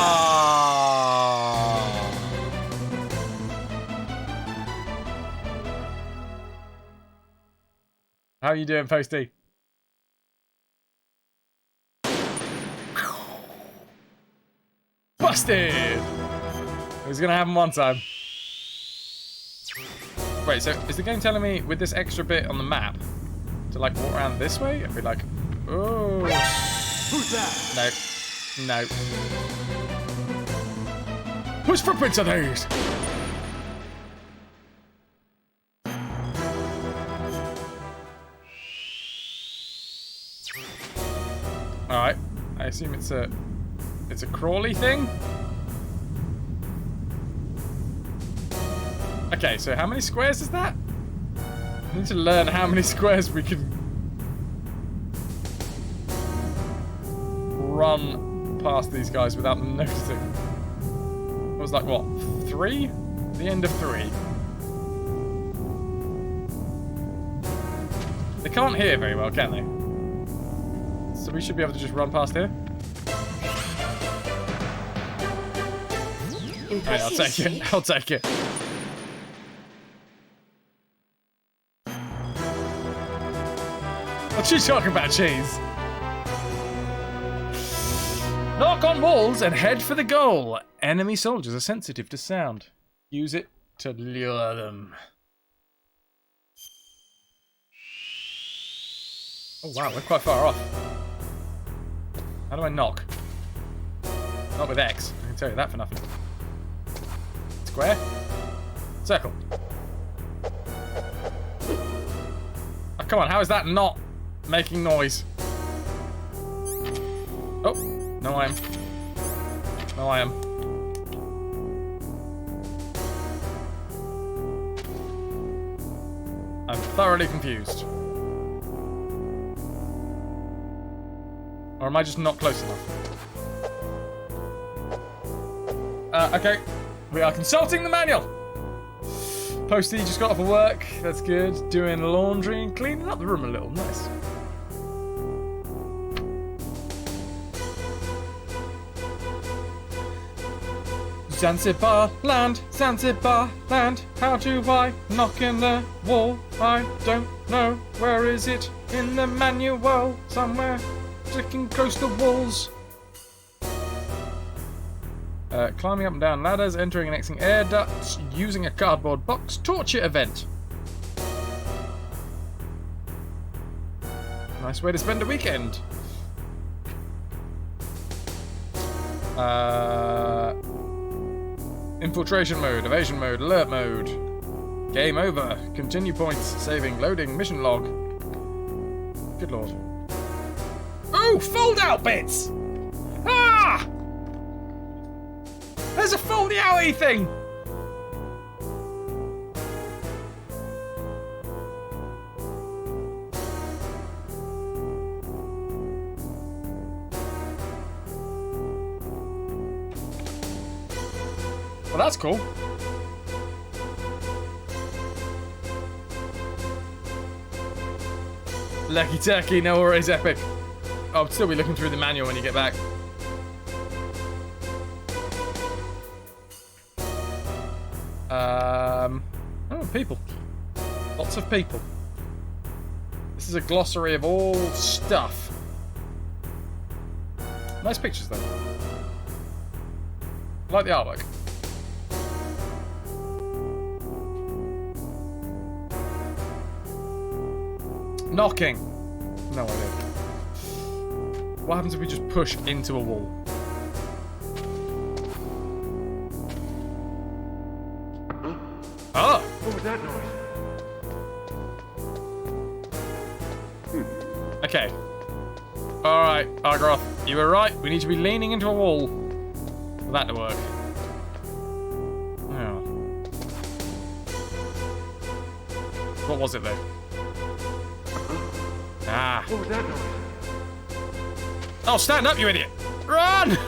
How are you doing, Posty? Busted! It was gonna happen one time. Wait, so is the game telling me with this extra bit on the map to like walk around this way and be like, oh? Who's that? No. Whose footprints are these? Alright, I assume it's a crawly thing? Okay, so how many squares is that? I need to learn how many squares we can run past these guys without them noticing. It was like, what, 3? The end of 3. They can't hear very well, can they? So we should be able to just run past here. Right, I'll take it. I'll take it. What's she talking about, cheese? Knock on walls and head for the goal. Enemy soldiers are sensitive to sound. Use it to lure them. Oh wow, we're quite far off. How do I knock? Not with X, I can tell you that for nothing. Square? Circle. Oh, come on, how is that not making noise? Oh, no I am. No I am. I'm thoroughly confused. Or am I just not close enough? Okay. We are consulting the manual. Posty just got off of work. That's good. Doing laundry and cleaning up the room a little. Nice. Zanzibar land, how do I knock in the wall? I don't know, where is it? In the manual, somewhere, sticking close to walls. Climbing up and down ladders, entering and exiting air ducts, using a cardboard box, torture event. Nice way to spend a weekend. Infiltration mode, evasion mode, alert mode. Game over. Continue points, saving, loading, mission log. Good lord. Oh, fold out bits! Ah! There's a fold outy thing! Well, that's cool. Lucky turkey, no worries, epic. I'll still be looking through the manual when you get back. Oh, people. Lots of people. This is a glossary of all stuff. Nice pictures, though. I like the artwork. Knocking. No idea. What happens if we just push into a wall? Oh! What was that noise? Okay. Alright, Argroth, you were right. We need to be leaning into a wall for that to work. Oh. What was it, though? Ah. What was that noise? Oh, stand up, you idiot! Run!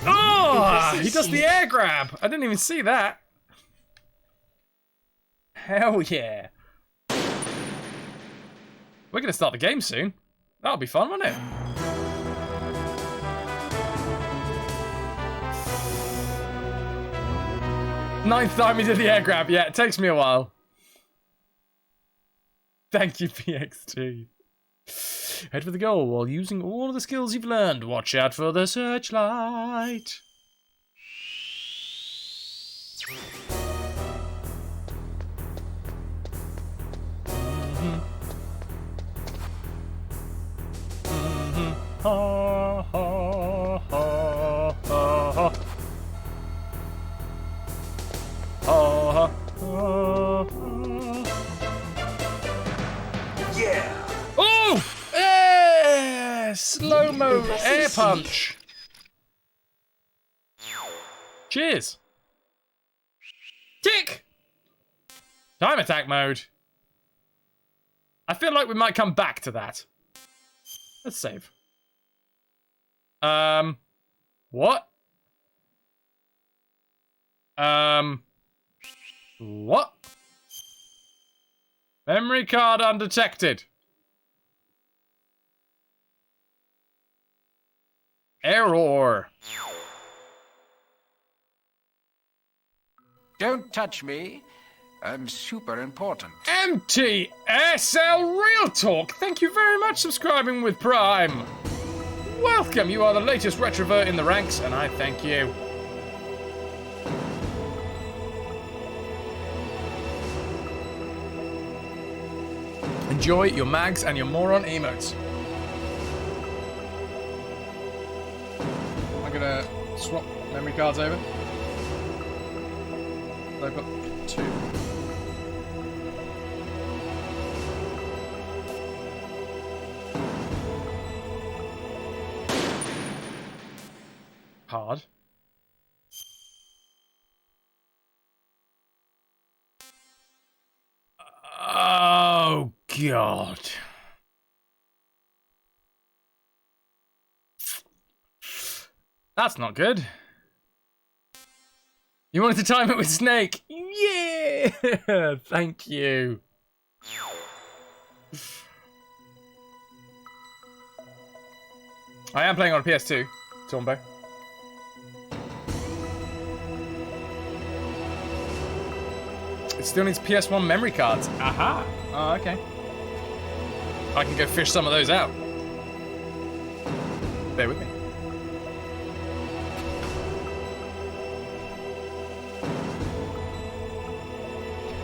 Oh, he does the air grab. I didn't even see that. Hell yeah. We're going to start the game soon. That'll be fun, won't it? Ninth time he did the air grab. Yeah, it takes me a while. Thank you, PX2. Head for the goal while using all of the skills you've learned. Watch out for the searchlight. Ha, ha, ha, ha, ha. Ha, ha, ha. Yeah! Oh! Yeah! Slow-mo air punch. Cheers. Kick! Time attack mode. I feel like we might come back to that. Let's save. What? What? Memory card undetected. Error. Don't touch me. I'm super important. MTSL Real Talk. Thank you very much for subscribing with Prime. Welcome. You are the latest retrovert in the ranks, and I thank you. Enjoy your mags and your moron emotes. I'm gonna swap memory cards over. I've got 2. Hard. Oh, God. That's not good. You wanted to time it with Snake? Yeah! Thank you. I am playing on PS2, Tombo. It still needs PS1 memory cards. Aha! Oh, okay. I can go fish some of those out. Bear with me.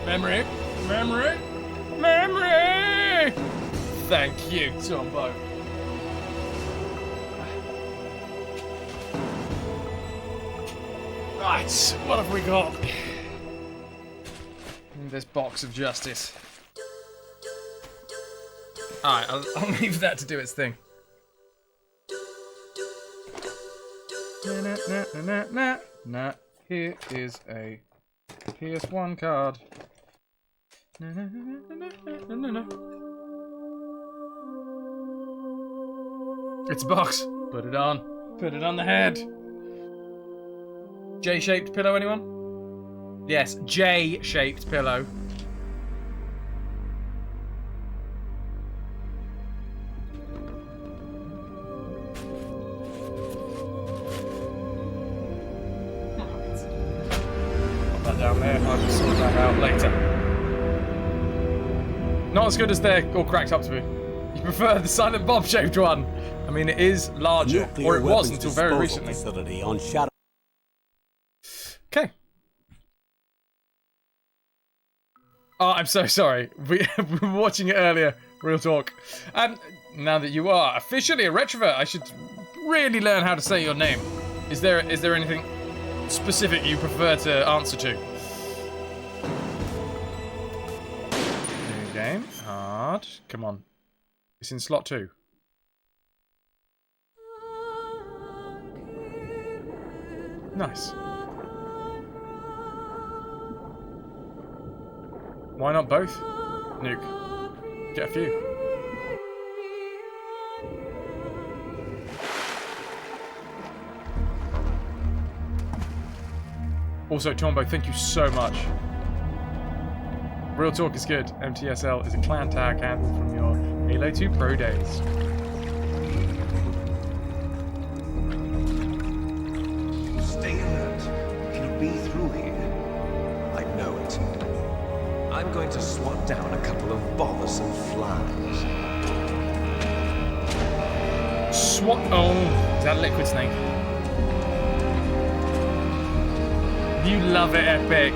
Memory! Memory! Memory! Thank you, Tombo. Right, what have we got? In this box of justice. Alright, I'll leave that to do its thing. Nah. Here is a PS1 card. It's a box. Put it on. Put it on the head. J-shaped pillow, anyone? Yes, J-shaped pillow. Put that down there. I'll just sort that out later. Not as good as they're all cracked up to be. You prefer the Silent Bob-shaped one? I mean, it is larger, or it was until very recently. Facility on Shadow. Okay. Oh, I'm so sorry. We were watching it earlier. Real talk. Now that you are officially a retrovert, I should really learn how to say your name. Is there anything specific you prefer to answer to? New game. Hard. Come on. It's in slot 2. Nice. Why not both? Nuke. Get a few. Also, Tombo, thank you so much. Real talk is good. MTSL is a clan tag handle from your Halo 2 Pro days. Stay alert. He'll be through here. I know it. I'm going to swat down a couple of bothersome flies. Swat. Oh, is that a liquid snake? You love it, Epic.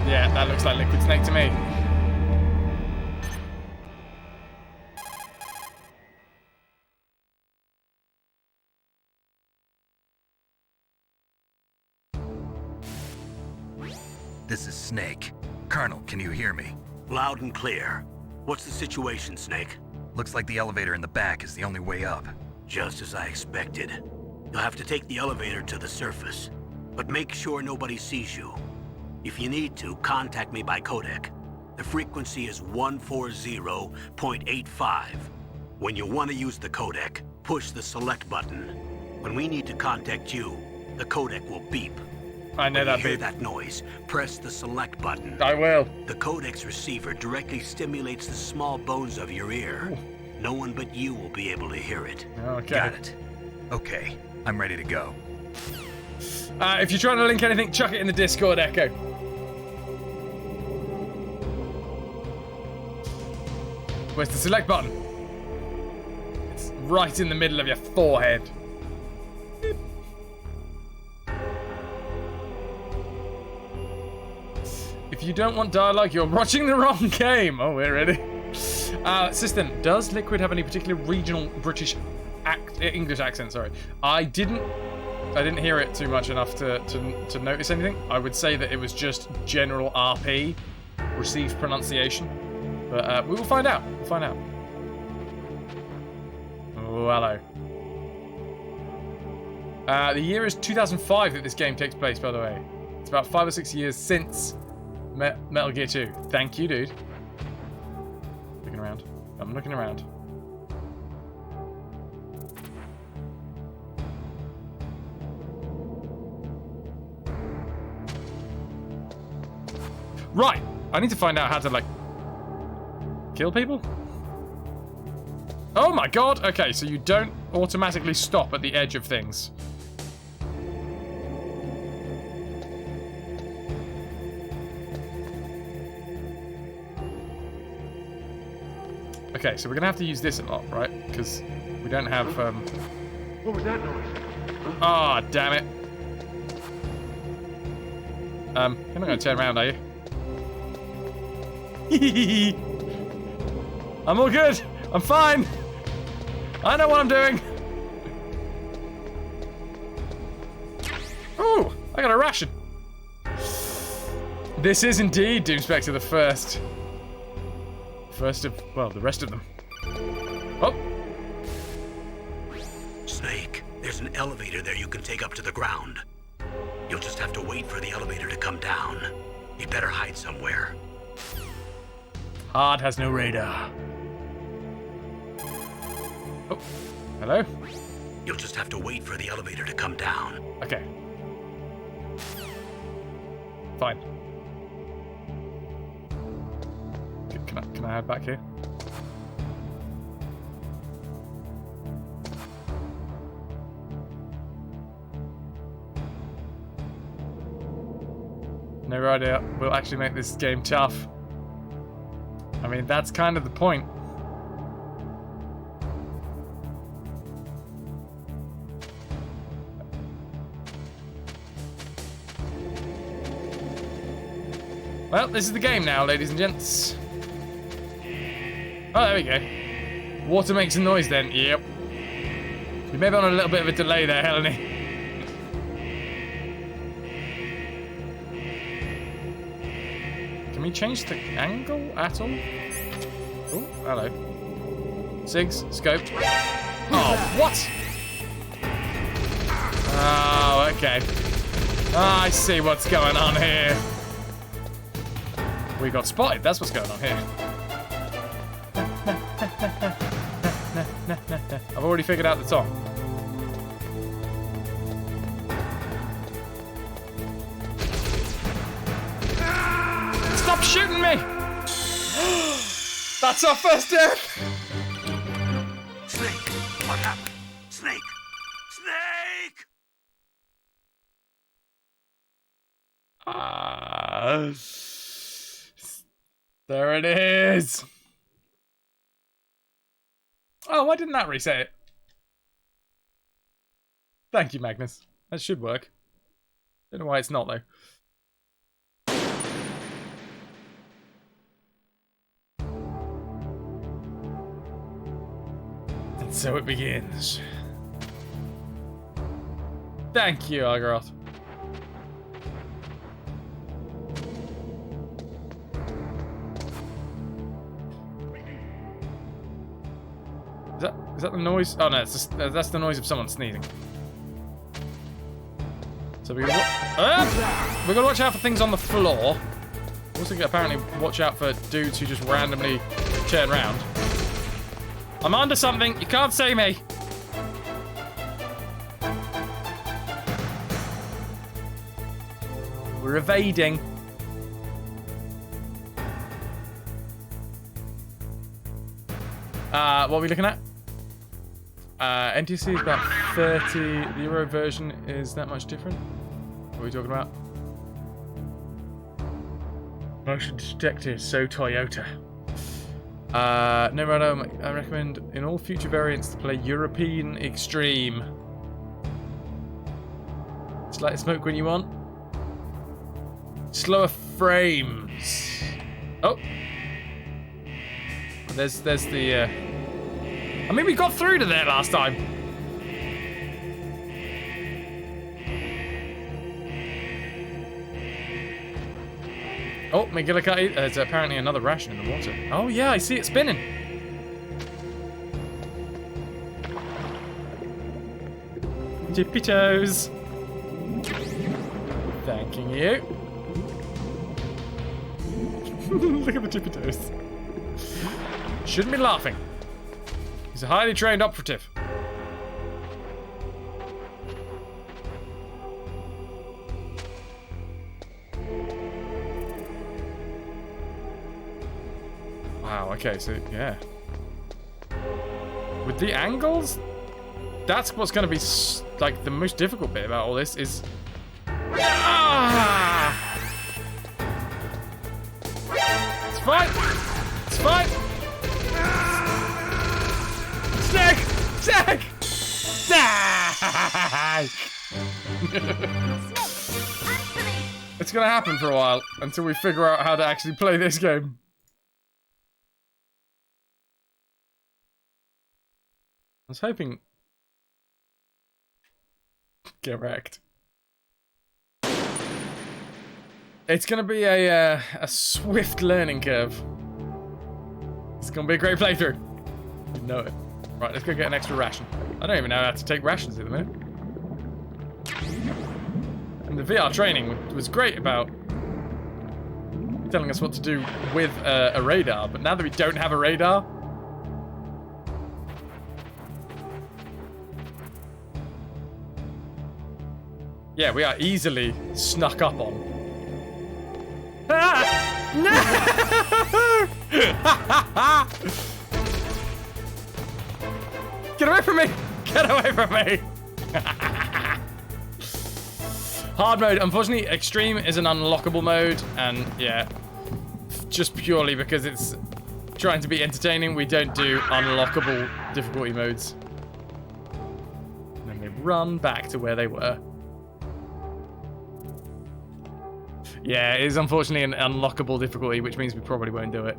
Yeah, that looks like liquid snake to me. This is Snake. Colonel, can you hear me? Loud and clear. What's the situation, Snake? Looks like the elevator in the back is the only way up. Just as I expected. You'll have to take the elevator to the surface. But make sure nobody sees you. If you need to, contact me by codec. The frequency is 140.85. When you want to use the codec, push the select button. When we need to contact you, the codec will beep. I know that beep. When you hear beep. that noise, press the select button. I will. The codec's receiver directly stimulates the small bones of your ear. Ooh. No one but you will be able to hear it. Okay. Got it. Okay, I'm ready to go. If you're trying to link anything, chuck it in the Discord, Echo. Where's the select button? It's right in the middle of your forehead. If you don't want dialogue, you're watching the wrong game. Oh, we're ready. System, does Liquid have any particular regional British English accent? Sorry, I didn't hear it too much enough to notice anything. I would say that it was just general RP, received pronunciation. But we will find out. We'll find out. Oh, hello. The year is 2005 that this game takes place, by the way. It's about 5 or 6 years since Metal Gear 2. Thank you, dude. Looking around. I'm looking around. Right. I need to find out how to, like, kill people? Oh my god! Okay, so you don't automatically stop at the edge of things. Okay, so we're gonna have to use this a lot, right? Because we don't have, What was that noise? Ah, damn it. You're not gonna turn around, are you? I'm all good. I'm fine. I know what I'm doing. Ooh, I got a ration. This is indeed Doomspector the first. First of, well, the rest of them. Oh. Snake, there's an elevator there you can take up to the ground. You'll just have to wait for the elevator to come down. You'd better hide somewhere. Hard has no radar. Oh, Hello? You'll just have to wait for the elevator to come down. Okay. Fine. Can I head back here? No idea. We'll actually make this game tough. I mean, that's kind of the point. Well, this is the game now, ladies and gents. Oh, there we go. Water makes a noise then. Yep. You may be on a little bit of a delay there, Helene. Can we change the angle at all? Oh, hello. Sigs, scope. Oh, what? Oh, okay. Oh, I see what's going on here. We got spotted, that's what's going on here. I've already figured out the song. Stop shooting me! That's our first death! Snake! What happened? Snake! Snake! There it is! Oh, why didn't that reset it? Thank you, Magnus. That should work. Don't know why it's not, though. And so it begins. Thank you, Algaroth. Is that the noise? Oh no, it's just, that's the noise of someone sneezing. So we gotta watch out for things on the floor. Also, apparently, watch out for dudes who just randomly turn around. I'm onto something. You can't see me. We're evading. What are we looking at? NTC is about 30. The Euro version is that much different? What are we talking about? Motion detector, so Toyota. No matter, I recommend in all future variants to play European Extreme. It's like smoke when you want. Slower frames. Oh. There's the, I mean, we got through to there last time. Oh, McGillicuddy, there's apparently another ration in the water. Oh yeah, I see it spinning. Tippy toes. Thanking you. Look at the tippy toes. Shouldn't be laughing. He's a highly trained operative. Wow, okay, so, yeah. With the angles, that's what's going to be, like, the most difficult bit about all this is... Ah! It's fine! It's fine! Snake! Snake! It's gonna happen for a while until we figure out how to actually play this game. I was hoping... Get wrecked. It's gonna be a swift learning curve. It's gonna be a great playthrough. You know it. Right, let's go get an extra ration. I don't even know how to take rations at the minute. And the VR training was great about telling us what to do with a radar, but now that we don't have a radar... Yeah, we are easily snuck up on. Ah! No! Get away from me! Get away from me! Hard mode. Unfortunately, extreme is an unlockable mode, and yeah, just purely because it's trying to be entertaining, we don't do unlockable difficulty modes. And then they run back to where they were. Yeah, it is unfortunately an unlockable difficulty, which means we probably won't do it.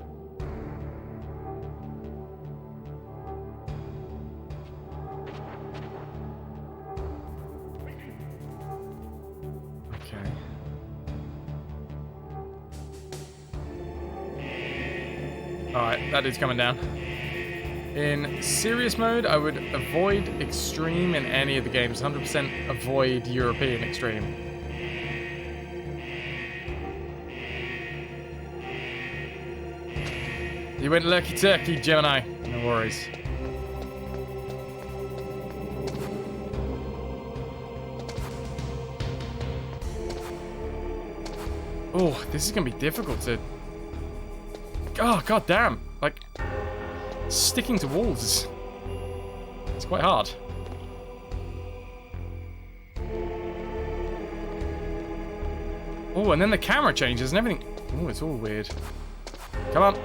Okay. Alright, that dude's coming down. In serious mode, I would avoid extreme in any of the games. 100% avoid European extreme. You went lurky turkey, Gemini. No worries. Oh, this is gonna be difficult to... Oh, god damn. Like, sticking to walls is... It's quite hard. Oh, and then the camera changes and everything. Oh, it's all weird. Come on.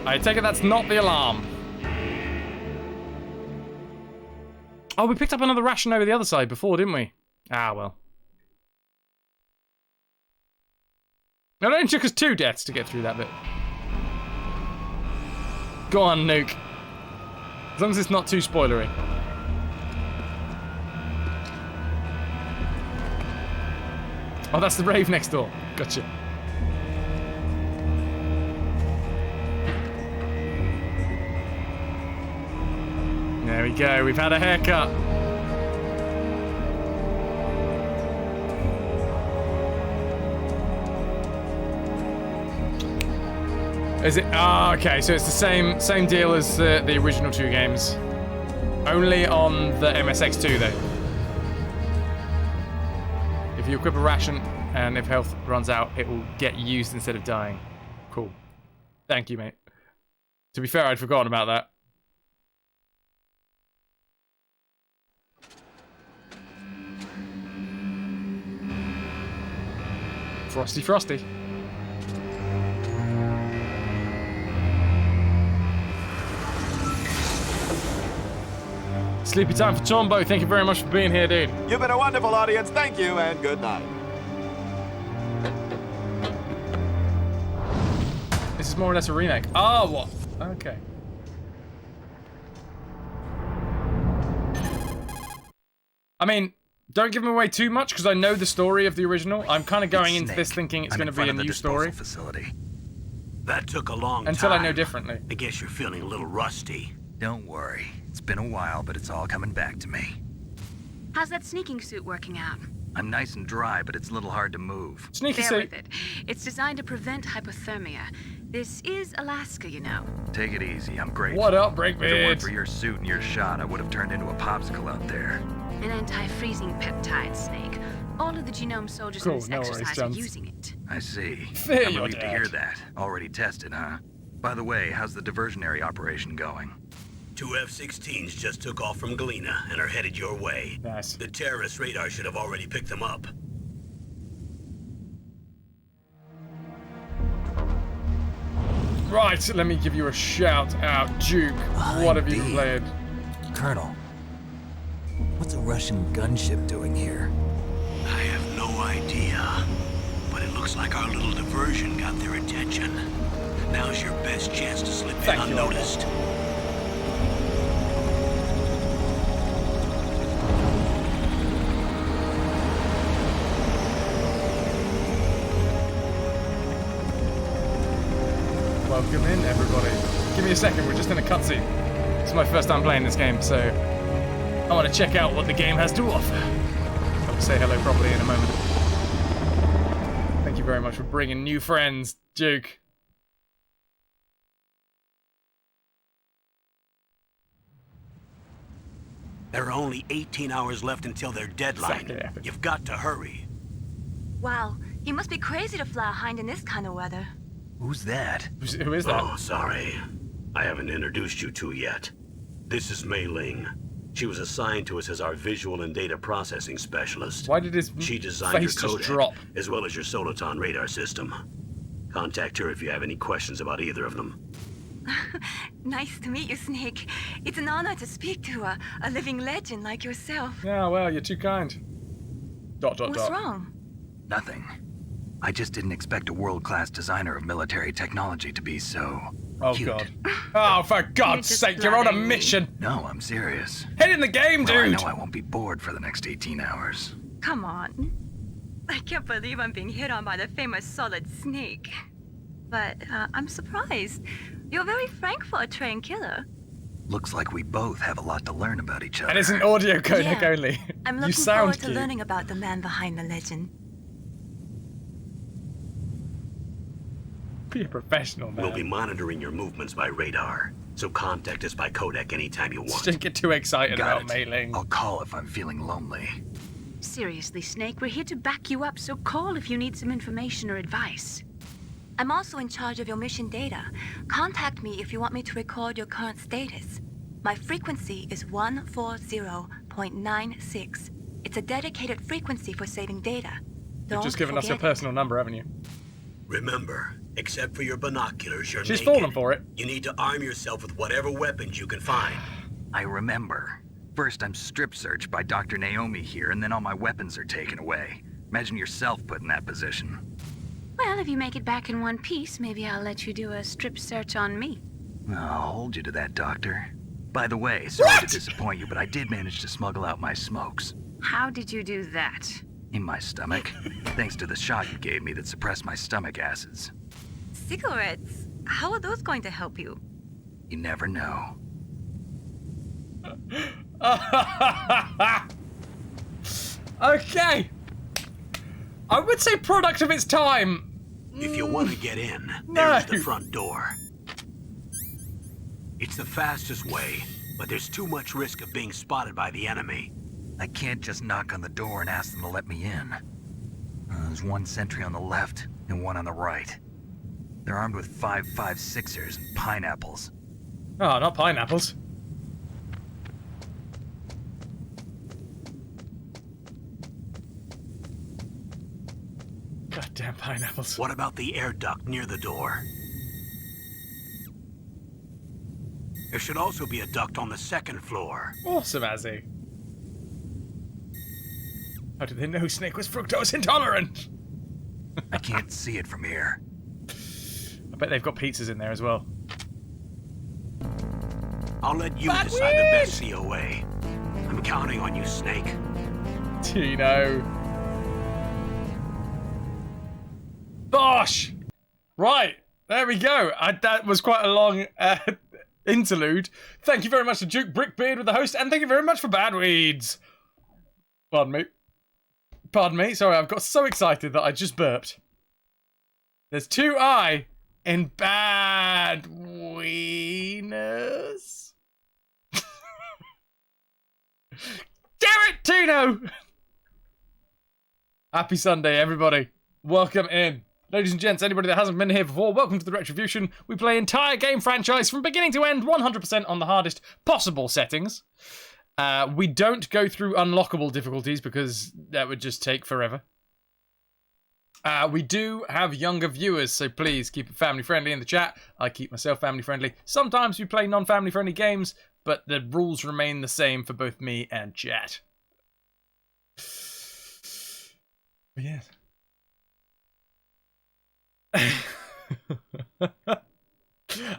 I take it that's not the alarm. Oh, we picked up another ration over the other side before, didn't we? Ah, well. No, it only took us 2 deaths to get through that bit. Go on, Nuke. As long as it's not too spoilery. Oh, that's the rave next door. Gotcha. There we go, we've had a haircut. Is it? Ah, okay, so it's the same deal as the original 2 games. Only on the MSX2 though. If you equip a ration and if health runs out, it will get used instead of dying. Cool. Thank you, mate. To be fair, I'd forgotten about that. Frosty, frosty. Sleepy time for Tombo. Thank you very much for being here, dude. You've been a wonderful audience. Thank you, and good night. This is more or less a remake. Oh, what? Okay. I mean, don't give them away too much because I know the story of the original. I'm kind of going into this thinking it's going to be a new story. Facility. That took a long time. Until I know differently. I guess you're feeling a little rusty. Don't worry. It's been a while, but it's all coming back to me. How's that sneaking suit working out? I'm nice and dry, but it's a little hard to move. Sneaky Bear suit. with it. It's designed to prevent hypothermia. This is Alaska, you know. Take it easy. I'm grateful. What up, If it weren't Breakbeard? for your suit and your shot, I would have turned into a popsicle out there. An anti-freezing peptide snake. All of the genome soldiers in this no worries, exercise Jones. are using it. I see. Fear I'm your relieved to hear dad. that. Already tested, huh? By the way, how's the diversionary operation going? 2 F-16s just took off from Galena and are headed your way. Nice. The terrorist radar should have already picked them up. Right, let me give you a shout out, Duke. What have you been playing? Colonel, what's a Russian gunship doing here? I have no idea, but it looks like our little diversion got their attention. Now's your best chance to slip in unnoticed. Welcome in, everybody. Give me a second, we're just in a cutscene. It's my first time playing this game, so I want to check out what the game has to offer. I'll say hello properly in a moment. Thank you very much for bringing new friends, Duke. There are only 18 hours left until their deadline. Exactly. You've got to hurry. Wow, you must be crazy to fly a hind in this kind of weather. Who's that? Who is that? Oh, sorry. I haven't introduced you to yet. This is Mei Ling. She was assigned to us as our visual and data processing specialist. Why did his She designed your face just codec, drop? as well as your Soliton radar system. Contact her if you have any questions about either of them. Nice to meet you, Snake. It's an honor to speak to a living legend like yourself. Yeah, well, you're too kind. What's What's wrong? Nothing. I just didn't expect a world-class designer of military technology to be so Oh, cute. God. Oh, for God's sake, you're on a mission. No, I'm serious. Head in the game, Well, I dude. know I won't be bored for the next 18 hours. Come on. I can't believe I'm being hit on by the famous Solid Snake. But I'm surprised. You're very frank for a trained killer. Looks like we both have a lot to learn about each other. And it's an audio codec Yeah. only. I'm You looking sound forward to cute. learning about the man behind the legend. Be a professional, man. We'll be monitoring your movements by radar, so contact us by codec anytime you want. Don't get too excited Got about it. Mei Ling. I'll call if I'm feeling lonely. Seriously, Snake, we're here to back you up, so call if you need some information or advice. I'm also in charge of your mission data. Contact me if you want me to record your current status. My frequency is 140.96. It's a dedicated frequency for saving data. You've just given us your forget it. personal number, haven't you? Remember, except for your binoculars, you're She's naked. fallen for it. You need to arm yourself with whatever weapons you can find. I remember. First I'm strip searched by Dr. Naomi here, and then all my weapons are taken away. Imagine yourself put in that position. Well, if you make it back in one piece, maybe I'll let you do a strip search on me. I'll hold you to that, Doctor. By the way, sorry to disappoint you, but I did manage to smuggle out my smokes. How did you do that? In my stomach, thanks to the shot you gave me that suppressed my stomach acids. Cigarettes? How are those going to help you? You never know. Okay. I would say product of its time. If you want to get in, No. there's the front door. It's the fastest way, but there's too much risk of being spotted by the enemy. I can't just knock on the door and ask them to let me in. There's one sentry on the left and one on the right. They're armed with 5.56ers and pineapples. Oh, not pineapples. Goddamn pineapples. What about the air duct near the door? There should also be a duct on the second floor. Awesome, Azzy. How did they know Snake was fructose intolerant? I can't see it from here. I bet they've got pizzas in there as well. I'll let you Bad decide the weed! best COA. I'm counting on you, Snake. Tino. Bosh! Right, there we go. That was quite a long interlude. Thank you very much to Duke Brickbeard with the host, and thank you very much for Bad Weeds. Pardon me. Pardon me. Sorry, I've got so excited that I just burped. There's 2 I in Bad Weenus. Damn it, Tino! Happy Sunday, everybody. Welcome in. Ladies and gents, anybody that hasn't been here before, welcome to the RetroVution. We play entire game franchise from beginning to end, 100% on the hardest possible settings. We don't go through unlockable difficulties because that would just take forever. We do have younger viewers, so please keep it family friendly in the chat. I keep myself family friendly. Sometimes we play non-family friendly games, but the rules remain the same for both me and chat. But yes.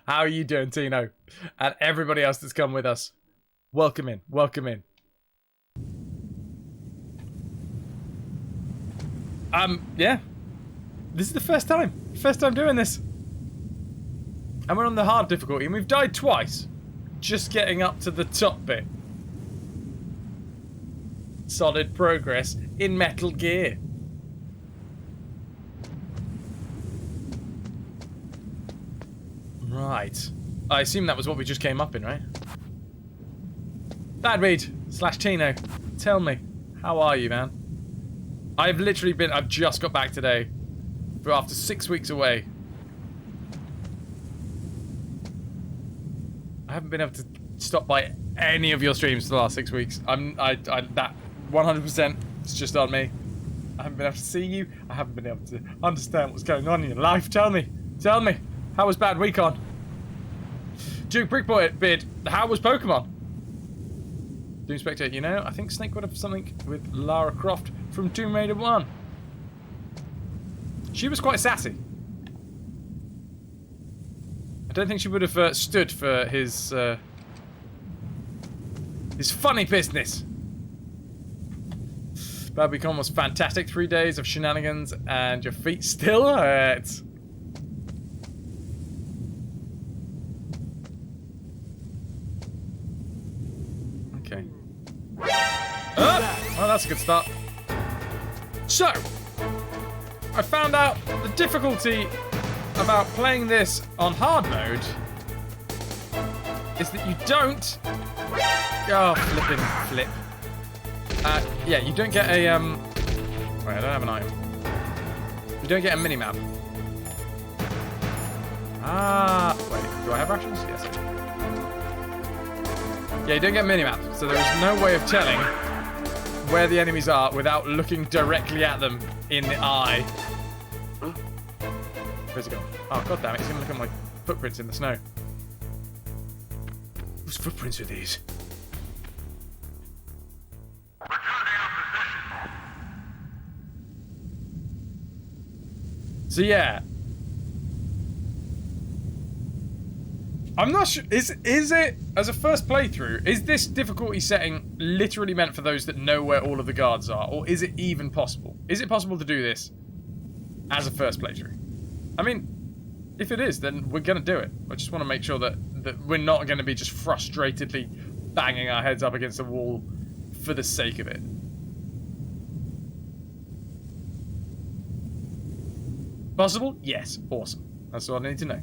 How are you doing, Tino? And everybody else that's come with us. Welcome in. Welcome in. Yeah. This is the first time. First time doing this. And we're on the hard difficulty, and we've died twice. Just getting up to the top bit. Solid progress in Metal Gear. Right. I assume that was what we just came up in, right? Bad read. Slash Tino, tell me, how are you, man? I've just got back today, but after 6 weeks away. I haven't been able to stop by any of your streams for the last 6 weeks. That 100% is just on me. I haven't been able to see you. I haven't been able to understand what's going on in your life. Tell me, how was Bad Week on? Duke Brickbeard, how was Pokemon? Doom Spectre, you know, I think Snake would have something with Lara Croft from Tomb Raider 1. She was quite sassy. I don't think she would have stood for his funny business. Bad Week On was fantastic. 3 days of shenanigans and your feet still hurt. Okay. Well, that's a good start. So, I found out the difficulty about playing this on hard mode is that you don't... Oh, flipping flip. Yeah, you don't get a, Wait, I don't have an item. You don't get a mini-map. Wait, do I have rations? Yes, I do. Yeah, you don't get a mini-map, so there is no way of telling where the enemies are without looking directly at them in the eye. Where's it gone? Oh, god damn it, he's gonna look at my footprints in the snow. Whose footprints are these? So yeah. I'm not sure, is it, as a first playthrough, is this difficulty setting literally meant for those that know where all of the guards are? Or is it even possible? Is it possible to do this as a first playthrough? I mean, if it is, then we're going to do it. I just want to make sure that we're not going to be just frustratedly banging our heads up against the wall for the sake of it. Possible? Yes. Awesome. That's all I need to know.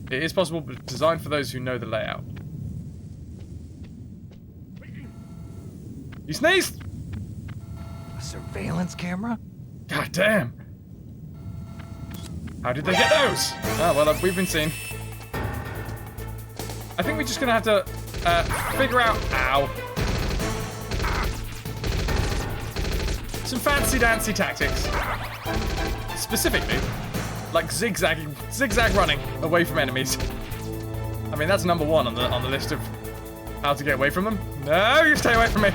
It is possible, but designed for those who know the layout. You sneezed! A surveillance camera? God damn! How did they get those? Oh, well, we've been seen. I think we're just gonna have to figure out... Ow. Some fancy-dancy tactics. Specifically, like zigzag running away from enemies. I mean, that's number one on the list of how to get away from them. No, you stay away from me.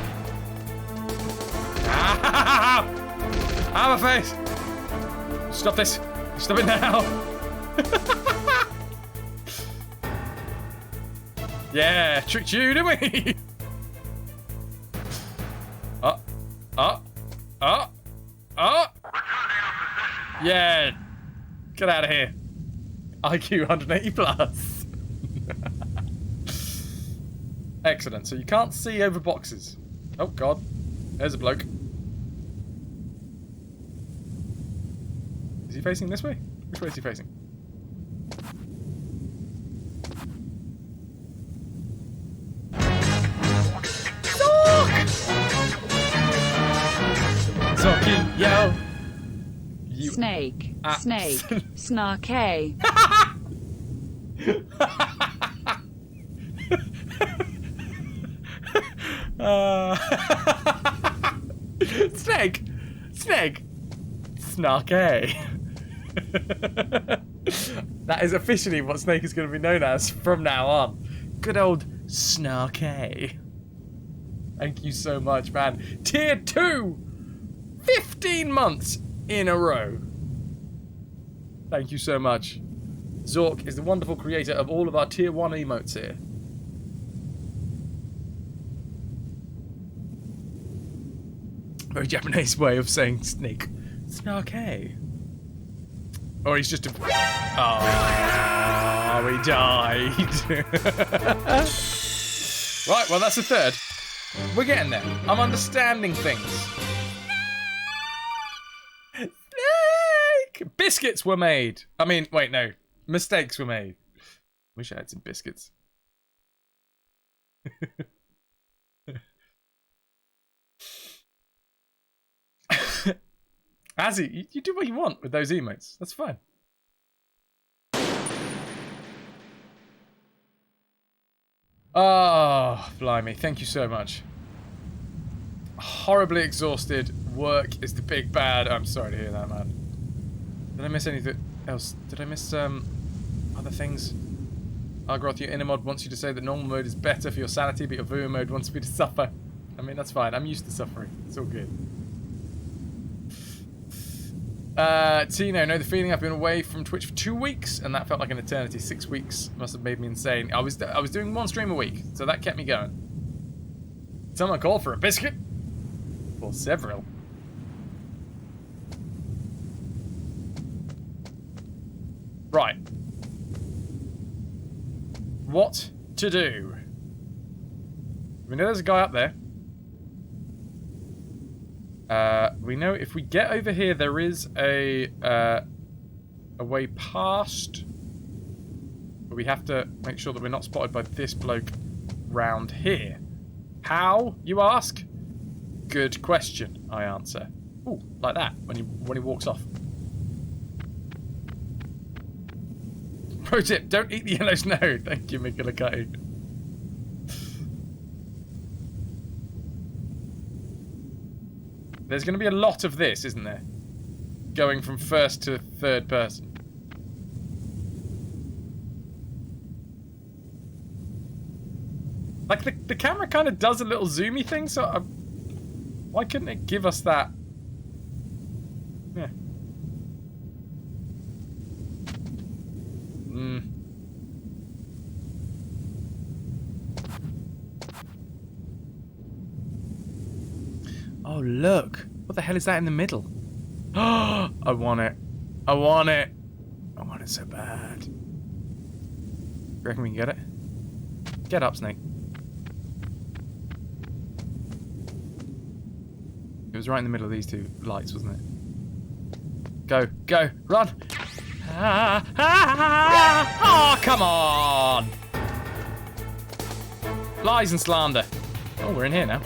Ah, my face. Stop this. Stop it now. Yeah, tricked you, didn't we? Yeah. Get out of here. IQ 180 plus. Excellent. So you can't see over boxes. Oh, God. There's a bloke. Is he facing this way? Which way is he facing? Talking, yo. Snake. Snake. Snarky. Snake. Snake. Snarky. That is officially what Snake is going to be known as from now on. Good old Snarky. Thank you so much, man. Tier 2! 15 months in a row. Thank you so much. Zork is the wonderful creator of all of our Tier 1 emotes here. Very Japanese way of saying snake. Snarky. Or he's just a... Oh, he died. Right, well, that's the third. We're getting there. I'm understanding things. Snake! Biscuits were made. I mean, wait, no. Mistakes were made. Wish I had some biscuits. Azzy, you do what you want with those emotes. That's fine. Oh, blimey. Thank you so much. Horribly exhausted. Work is the big bad. I'm sorry to hear that, man. Did I miss anything else? Did I miss other things? Argroth, your inner mod wants you to say that normal mode is better for your sanity, but your viewer mode wants me to suffer. I mean, that's fine. I'm used to suffering. It's all good. Tino, know the feeling. I've been away from Twitch for 2 weeks, and that felt like an eternity. 6 weeks must have made me insane. I was doing 1 stream a week, so that kept me going. Someone called for a biscuit? Or several. Right. What to do? We know there's a guy up there. We know if we get over here, there is a way past. But we have to make sure that we're not spotted by this bloke round here. How, you ask? Good question, I answer. Ooh, like that, when he walks off. Pro tip, don't eat the yellow snow. Thank you, Mikulakati. There's going to be a lot of this, isn't there? Going from first to third person. Like, the camera kind of does a little zoomy thing, so why couldn't it give us that? Yeah. Oh, look. What the hell is that in the middle? Oh, I want it. I want it. I want it so bad. You reckon we can get it? Get up, Snake. It was right in the middle of these two lights, wasn't it? Go, go, run! Oh, come on! Lies and slander. Oh, we're in here now.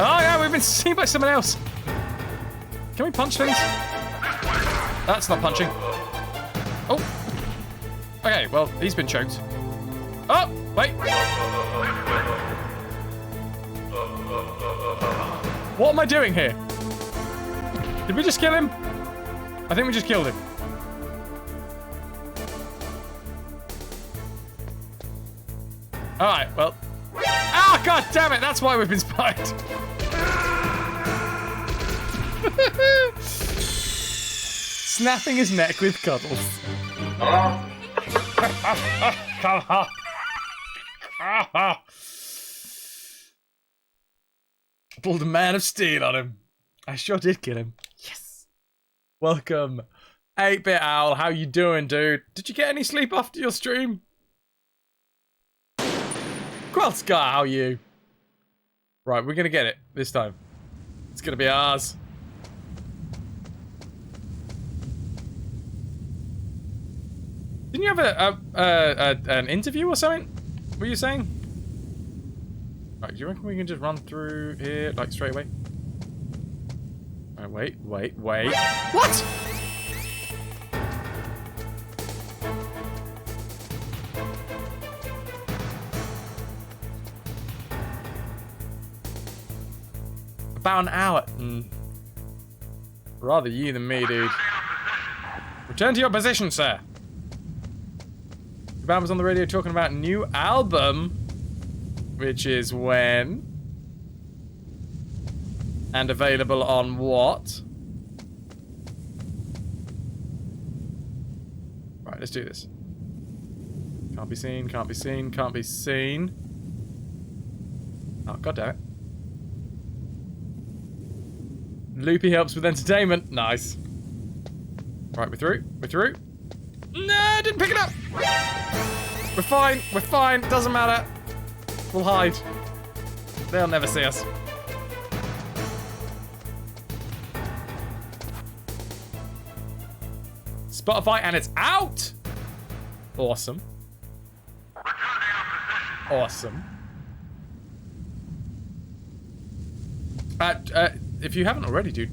Oh, yeah, we've been seen by someone else. Can we punch things? That's not punching. Oh. Okay, well, he's been choked. Oh, wait. What am I doing here? Did we just kill him? I think we just killed him. Alright, well. Ah, god damn it, that's why we've been spotted. Snapping his neck with cuddles. Come on. Pulled a man of steel on him. I sure did kill him. Yes. Welcome. 8-Bit Owl, how you doing, dude? Did you get any sleep after your stream? Quell Scar, how are you? Right, we're gonna get it this time. It's gonna be ours. Didn't you have an interview or something? Were you saying? Right, do you reckon we can just run through here, like, straight away? Alright, wait. What?! About an hour. Rather you than me, dude. Return to your position, sir. The band was on the radio talking about new album. Which is when? And available on what? Right, let's do this. Can't be seen, can't be seen, can't be seen. Oh, god damn it. Loopy helps with entertainment. Nice. Right, we're through. We're through. No, I didn't pick it up. We're fine. We're fine. Doesn't matter. We'll hide. They'll never see us. Spotify, and it's out! Awesome. Awesome. If you haven't already, dude,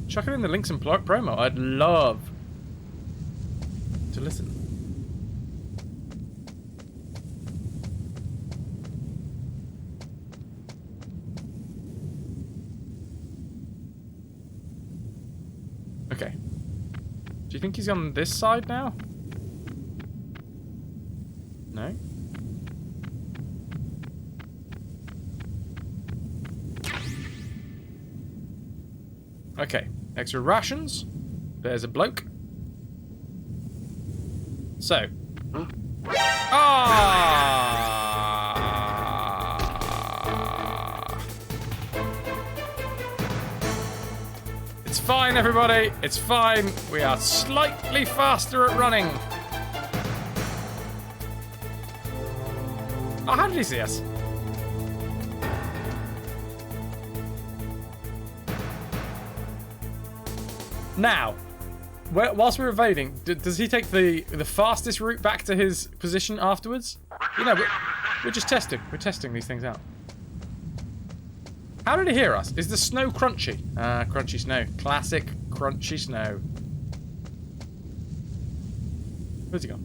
chuck it in the links and promo. I'd love to listen. Okay. Do you think he's on this side now? No? Okay. Extra rations. There's a bloke. So. Huh? Ah! It's fine, everybody. It's fine. We are slightly faster at running. Oh, how did he see us? Now, whilst we're evading, does he take the fastest route back to his position afterwards? You know, we're just testing. We're testing these things out. How did he hear us? Is the snow crunchy? Crunchy snow. Classic crunchy snow. Where's he gone?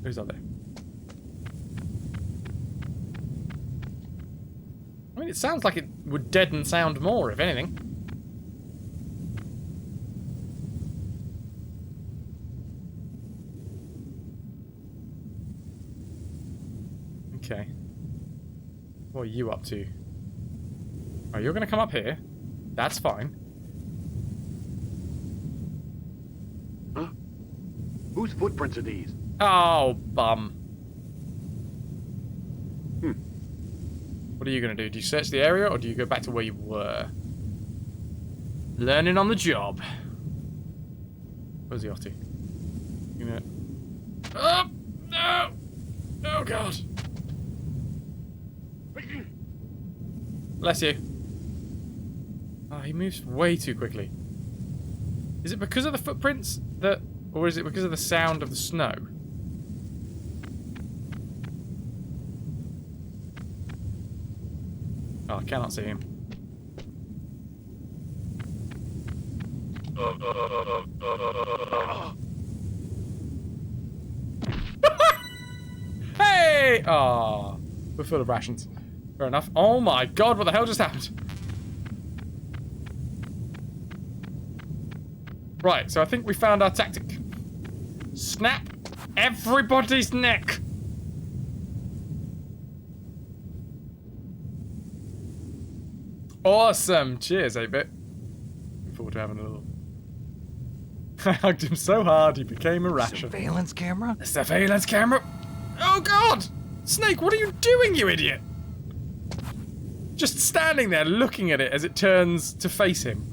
Who's up there? I mean, it sounds like it would deaden sound more, if anything. Okay. What are you up to? Oh, you're going to come up here? That's fine. Huh? Whose footprints are these? Oh, bum. Hmm. What are you going to do? Do you search the area, or do you go back to where you were? Learning on the job. Where's he off to? You know... Oh! No! Oh, God. Bless you. Oh, he moves way too quickly. Is it because of the footprints that... Or is it because of the sound of the snow? Oh, I cannot see him. Hey! Oh, we're full of rations. Fair enough. Oh my god, what the hell just happened? Right, so I think we found our tactic. Snap everybody's neck. Awesome. Cheers, 8-bit. Looking forward to having a little... I hugged him so hard he became a ration. Surveillance camera? A surveillance camera? Oh god! Snake, what are you doing, you idiot? Just standing there looking at it as it turns to face him.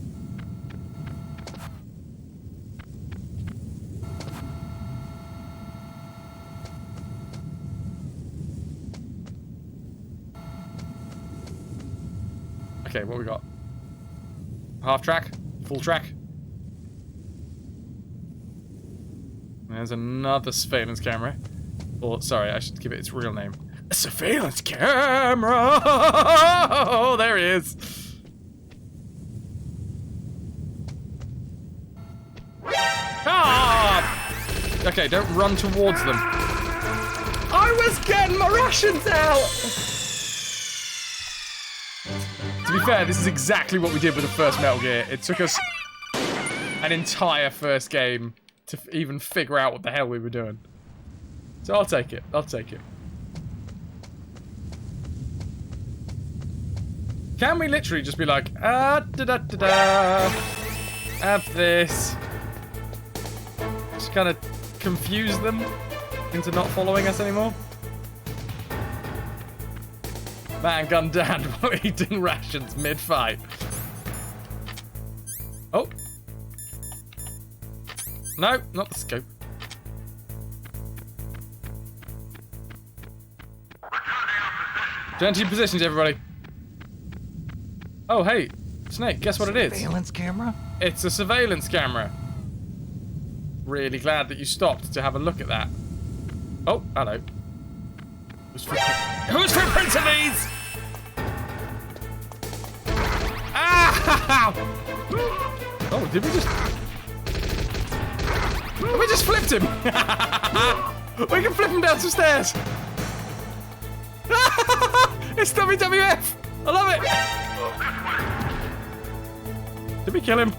Okay, what we got? Half track? Full track? There's another surveillance camera. Or, sorry, I should give it its real name. A surveillance camera! Oh, there he is. Ah! Okay, don't run towards them. I was getting my rations out! To be fair, this is exactly what we did with the first Metal Gear. It took us an entire first game to even figure out what the hell we were doing. So I'll take it. I'll take it. Can we literally just be like, da-da-da-da, have this. Just kind of confuse them into not following us anymore? Man gunned down while eating rations mid-fight. Oh. No, not the scope. Turn to your positions, everybody. Oh, hey, Snake, guess what it is? Surveillance camera? It's a surveillance camera. Really glad that you stopped to have a look at that. Oh, hello. Whose footprints are these? Ow! Oh, did we just... We just flipped him! We can flip him down some stairs! It's WWF! I love it! Did we kill him?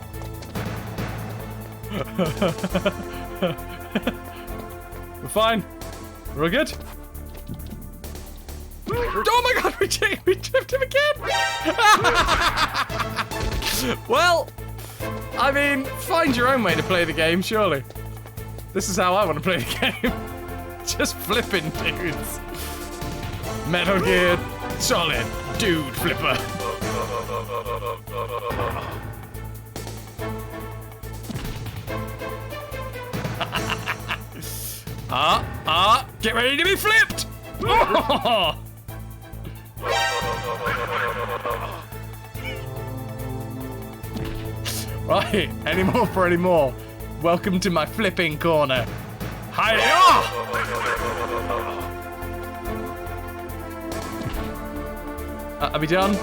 We're fine. We're all good. Oh my god, we tripped him again! Well, I mean, find your own way to play the game, surely. This is how I want to play the game. Just flipping dudes. Metal Gear Solid Dude Flipper. Get ready to be flipped! Right, any more for any more. Welcome to my flipping corner. Hi-ya! Are we done?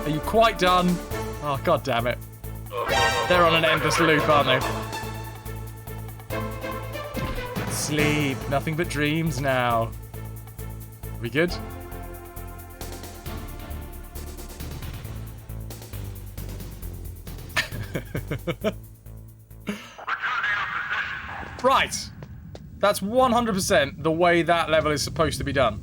Are you quite done? Oh, god damn it. They're on an endless loop, aren't they? Sleep. Nothing but dreams now. We good? Right. That's 100% the way that level is supposed to be done.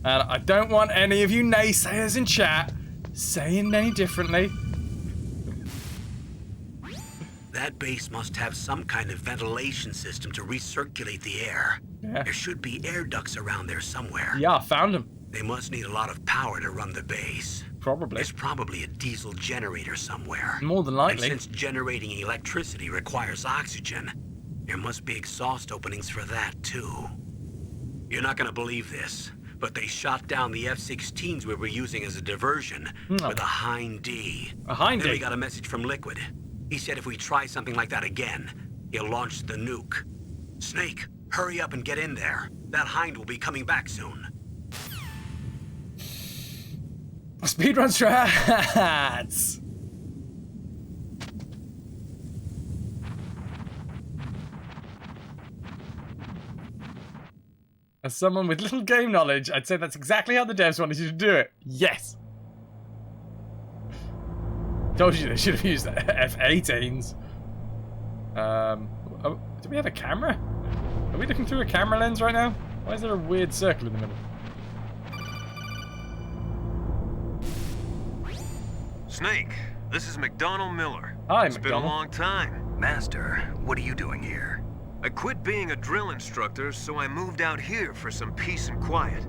And I don't want any of you naysayers in chat saying any differently. That base must have some kind of ventilation system to recirculate the air. Yeah. There should be air ducts around there somewhere. Yeah, I found them. They must need a lot of power to run the base. Probably. There's probably a diesel generator somewhere. More than likely. And since generating electricity requires oxygen, there must be exhaust openings for that too. You're not gonna believe this, but they shot down the F-16s we were using as a diversion with a Hind D. A Hind D? Then we got a message from Liquid. He said if we try something like that again, he'll launch the nuke. Snake, hurry up and get in there. That Hind will be coming back soon. Speedrun strats! As someone with little game knowledge, I'd say that's exactly how the devs wanted you to do it. Yes! Told you they should have used F-18s. Oh, do we have a camera? Are we looking through a camera lens right now? Why is there a weird circle in the middle? Snake, this is McDonald Miller. Hi, It's been a long time. Master, what are you doing here? I quit being a drill instructor, so I moved out here for some peace and quiet.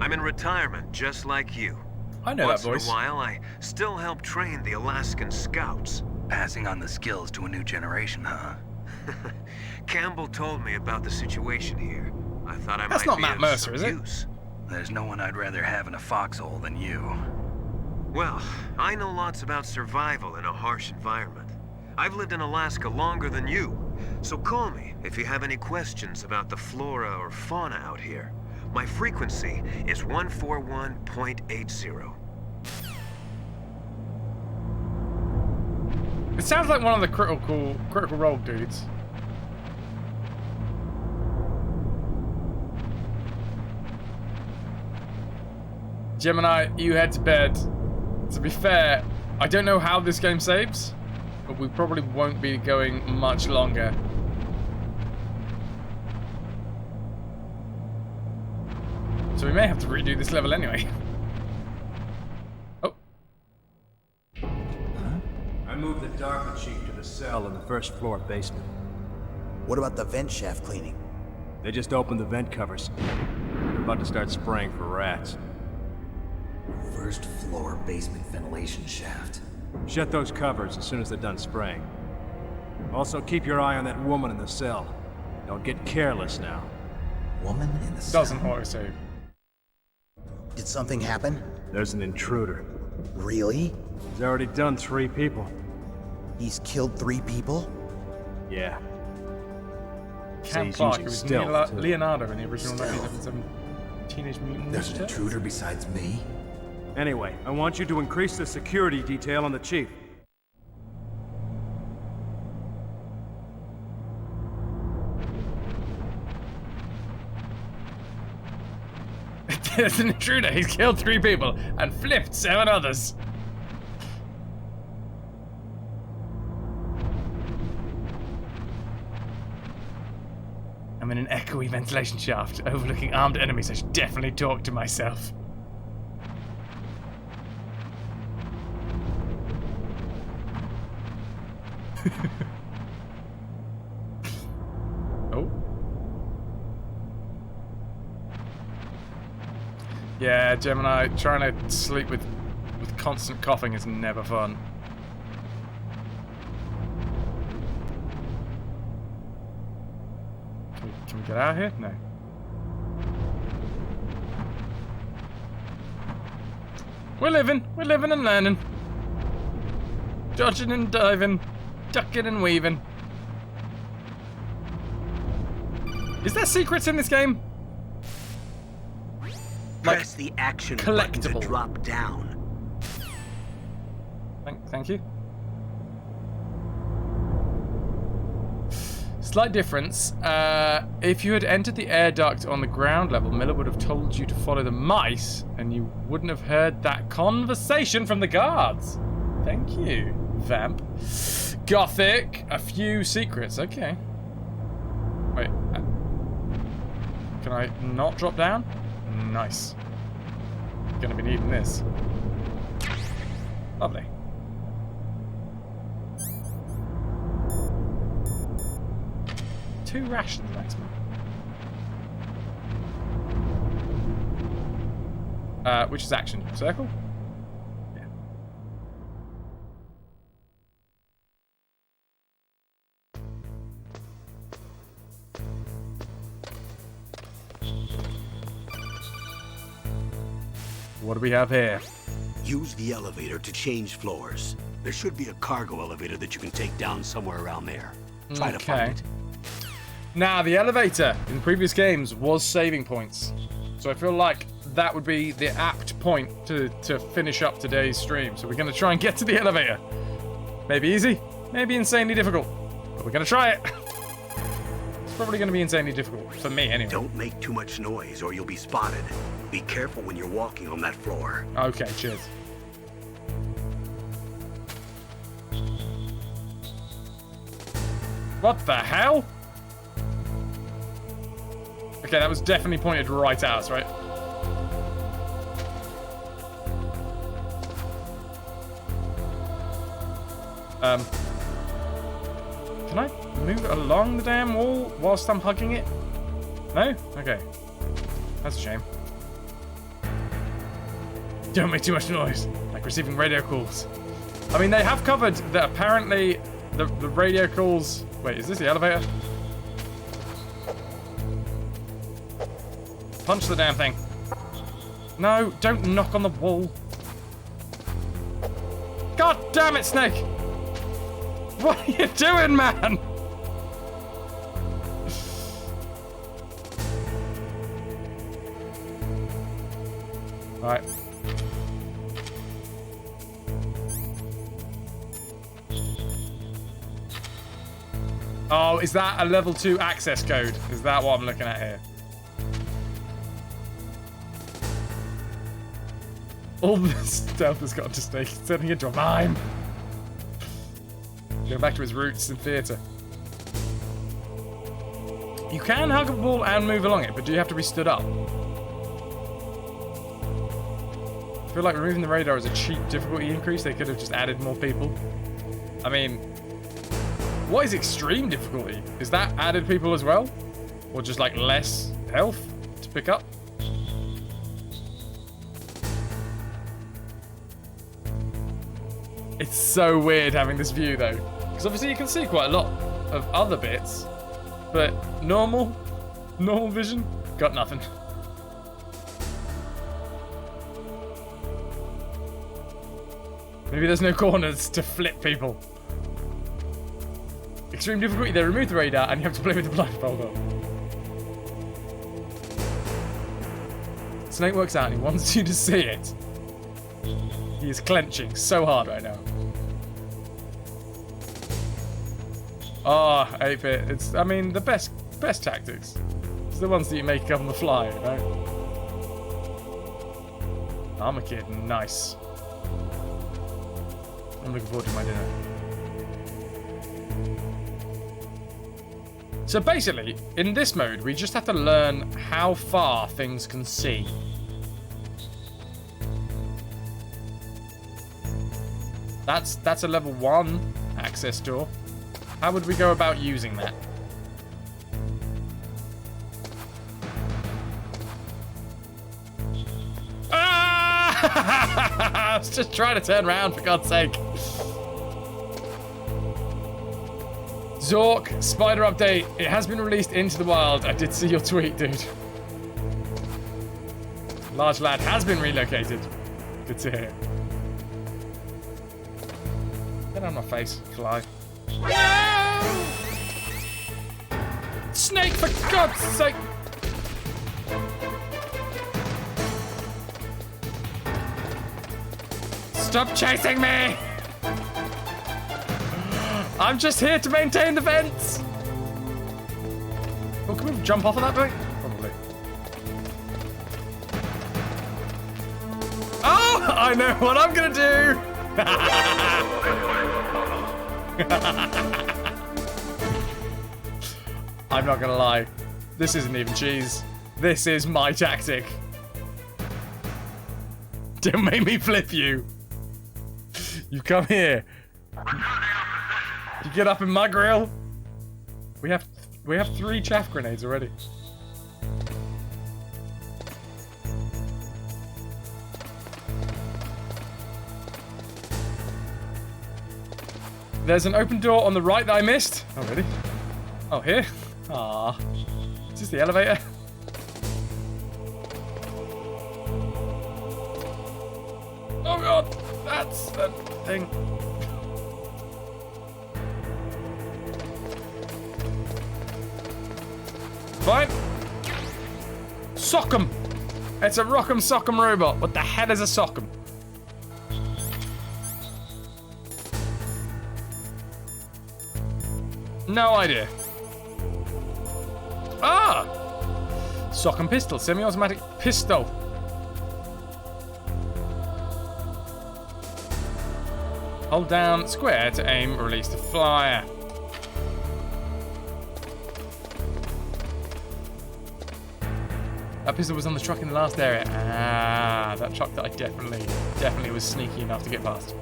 I'm in retirement, just like you. I know Once that voice. in a while, I still help train the Alaskan Scouts. Passing on the skills to a new generation, huh? Campbell told me about the situation here. I thought I That's might not be Matt of Mercer, some is it? use. There's no one I'd rather have in a foxhole than you. Well, I know lots about survival in a harsh environment. I've lived in Alaska longer than you, so call me if you have any questions about the flora or fauna out here. My frequency is 141.80. It sounds like one of the critical role dudes. Gemini, you head to bed. To be fair, I don't know how this game saves, but we probably won't be going much longer. So we may have to redo this level anyway. Oh. I moved the Dark Chief to the cell in the first floor basement. What about the vent shaft cleaning? They just opened the vent covers. They're about to start spraying for rats. First floor basement ventilation shaft. Shut those covers as soon as they're done spraying. Also, keep your eye on that woman in the cell. Don't get careless now. Woman in the cell? Doesn't auto-save. Did something happen? There's an intruder. Really? He's already done 3 people. He's killed 3 people? Yeah. Cam He's Clark, using who was stealth, too. Leonardo in the original 1917 Teenage Mutant There's an Ninja intruder besides me? Anyway, I want you to increase the security detail on the chief. There's an intruder. He's killed 3 people and flipped 7 others. I'm in an echoey ventilation shaft overlooking armed enemies. I should definitely talk to myself. Oh. Yeah, Gemini, trying to sleep with constant coughing is never fun. Can we get out of here? No. We're living and learning. Dodging and diving, ducking and weaving. Is there secrets in this game? Press the action button to drop down. Thank you. Slight difference. If you had entered the air duct on the ground level, Miller would have told you to follow the mice, and you wouldn't have heard that conversation from the guards. Thank you, Vamp. Gothic. A few secrets. Okay. Wait. Can I not drop down? Nice. Gonna be needing this. Lovely. Two rations maximum. Which is action? Circle? Yeah. What do we have here? Use the elevator to change floors. There should be a cargo elevator that you can take down somewhere around there. Try to find it. Now, the elevator in previous games was saving points. So I feel like that would be the apt point to finish up today's stream. So we're going to try and get to the elevator. Maybe easy, maybe insanely difficult. But we're going to try it. It's probably going to be insanely difficult. For me, anyway. Don't make too much noise or you'll be spotted. Be careful when you're walking on that floor. Okay, cheers. What the hell? Okay, that was definitely pointed right at us, right? Can I move it along the damn wall whilst I'm hugging it? No? Okay. That's a shame. Don't make too much noise. Like receiving radio calls. I mean, they have covered that apparently the radio calls... Wait, is this the elevator? Punch the damn thing. No, don't knock on the wall. God damn it, Snake! What are you doing, man? Alright. Oh, is that a level 2 access code? Is that what I'm looking at here? All the stealth has got to stay turning into a mime. Going back to his roots in theatre. You can hug a ball and move along it, but do you have to be stood up? I feel like removing the radar is a cheap difficulty increase. They could have just added more people. I mean, what is extreme difficulty? Is that added people as well? Or just like less health to pick up? It's so weird having this view though. Because obviously you can see quite a lot of other bits. But normal vision, got nothing. Maybe there's no corners to flip people. Extreme difficulty, they remove the radar and you have to play with the blindfold on. Snake works out and he wants you to see it. He is clenching so hard right now. Oh, 8-bit. It's, I mean, the best tactics. It's the ones that you make on the fly, you know? Armor Kid, nice. I'm looking forward to my dinner. So basically, in this mode, we just have to learn how far things can see. That's a level 1 access door. How would we go about using that? Ah! I was just trying to turn around, for God's sake. Zork, spider update. It has been released into the wild. I did see your tweet, dude. Large lad has been relocated. Good to hear. Get on my face, fly. No! Snake, for God's sake! Stop chasing me! I'm just here to maintain the vents! Oh, can we jump off of that thing? Probably. Oh! I know what I'm gonna do! I'm not gonna lie. This isn't even cheese. This is my tactic. Don't make me flip you. You come here. You get up in my grill. We have 3 chaff grenades already. There's an open door on the right that I missed. Oh, really? Oh, here? Ah, is this the elevator? Oh God, that's the thing. Fine. Sock'em. It's a rock'em sock'em robot. What the hell is a sock'em? No idea. Ah! Sock'em pistol. Semi-automatic pistol. Hold down square to aim, release the flyer. That pistol was on the truck in the last area. Ah, that truck that I definitely was sneaky enough to get past.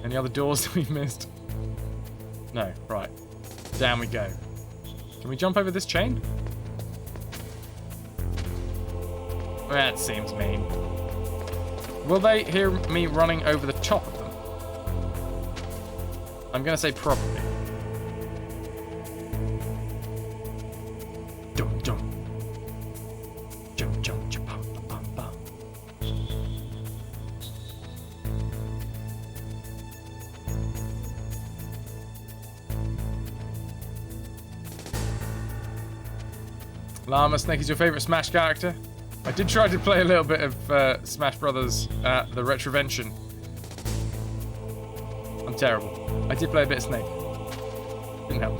Any other doors that we've missed? No, right. Down we go. Can we jump over this chain? That seems mean. Will they hear me running over the top of them? I'm gonna say probably. Jump, jump. Jump, jump, jump, bum, bum, bum. Llama Snake is your favorite Smash character? I did try to play a little bit of Smash Brothers at the RetroVution. I'm terrible. I did play a bit of Snake. Didn't help.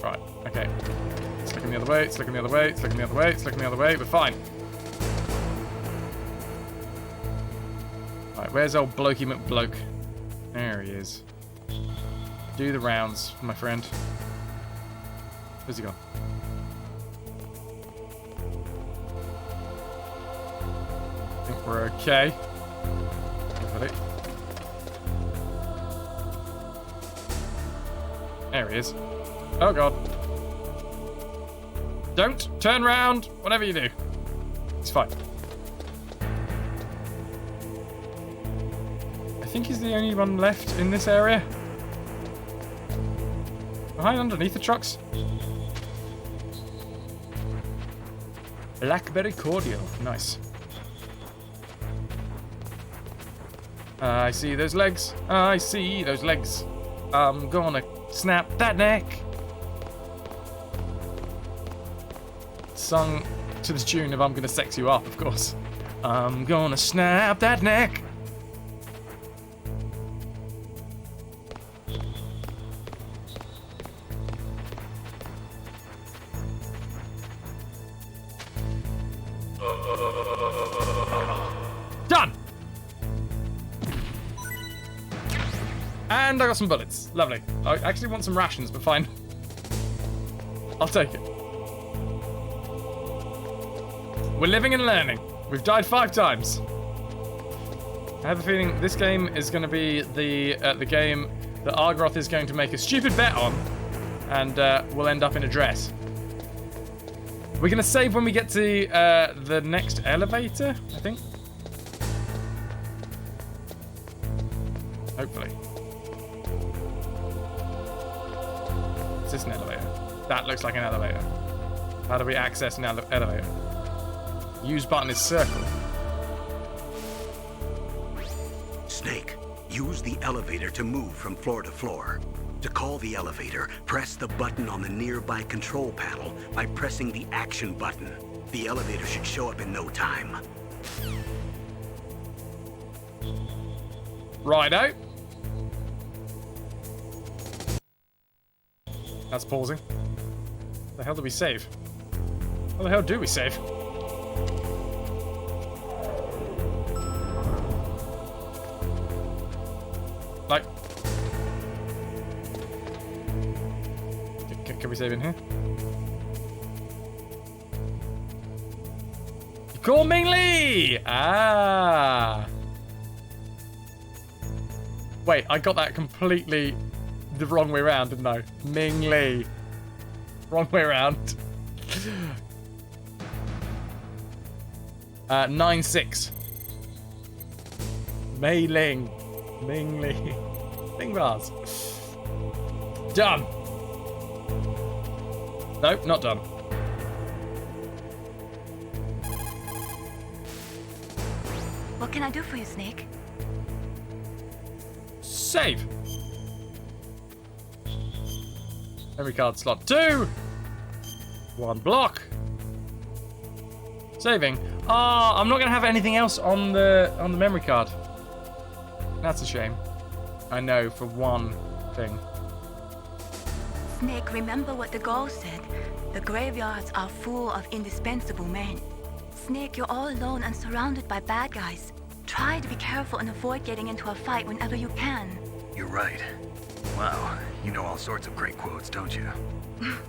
Right, okay. It's looking the other way, it's looking the other way, it's looking the other way, it's looking the other way. We're fine. Right, where's old Blokey McBloke? There he is. Do the rounds, my friend. Where's he gone? I think we're okay. There he is. Oh God. Don't turn round, whatever you do. It's fine. I think he's the only one left in this area. Behind underneath the trucks. Blackberry cordial. Nice. I see those legs. I see those legs. I'm gonna snap that neck. Sung to the tune of I'm Gonna Sex You Up, of course. I'm gonna snap that neck. Done! And I got some bullets. Lovely. I actually want some rations, but fine. I'll take it. We're living and learning. We've died 5 times. I have a feeling this game is going to be the game that Argroth is going to make a stupid bet on, and we'll end up in a dress. We're going to save when we get to the next elevator, I think. Hopefully. Is this an elevator? That looks like an elevator. How do we access an elevator? Use button is circle. Snake, use the elevator to move from floor to floor. To call the elevator, press the button on the nearby control panel by pressing the action button. The elevator should show up in no time. Righto. That's pausing. The hell do we save? What the hell do we save? Like, can we save in here? You call Ming Lee! Ah. Wait, I got that completely the wrong way around, didn't I? Ming Lee. Wrong way around. 9-6. Mei Ling. Ming Lee. Ming bars. Done. Nope, not done. What can I do for you, Snake? Save. Memory card slot 2. 1 block. Saving. Ah, I'm not gonna have anything else on the memory card. That's a shame. I know, for one thing. Snake, remember what the Gaul said. The graveyards are full of indispensable men. Snake, you're all alone and surrounded by bad guys. Try to be careful and avoid getting into a fight whenever you can. You're right. Wow, you know all sorts of great quotes, don't you?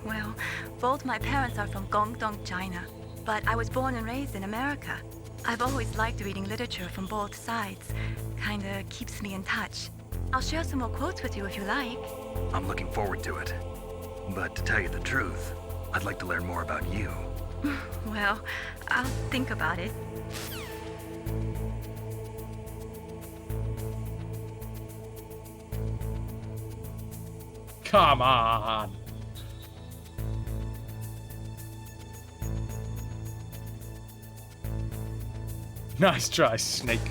Well, both my parents are from Guangdong, China, but I was born and raised in America. I've always liked reading literature from both sides. Kinda keeps me in touch. I'll share some more quotes with you if you like. I'm looking forward to it. But to tell you the truth, I'd like to learn more about you. Well, I'll think about it. Come on. Nice try, Snake.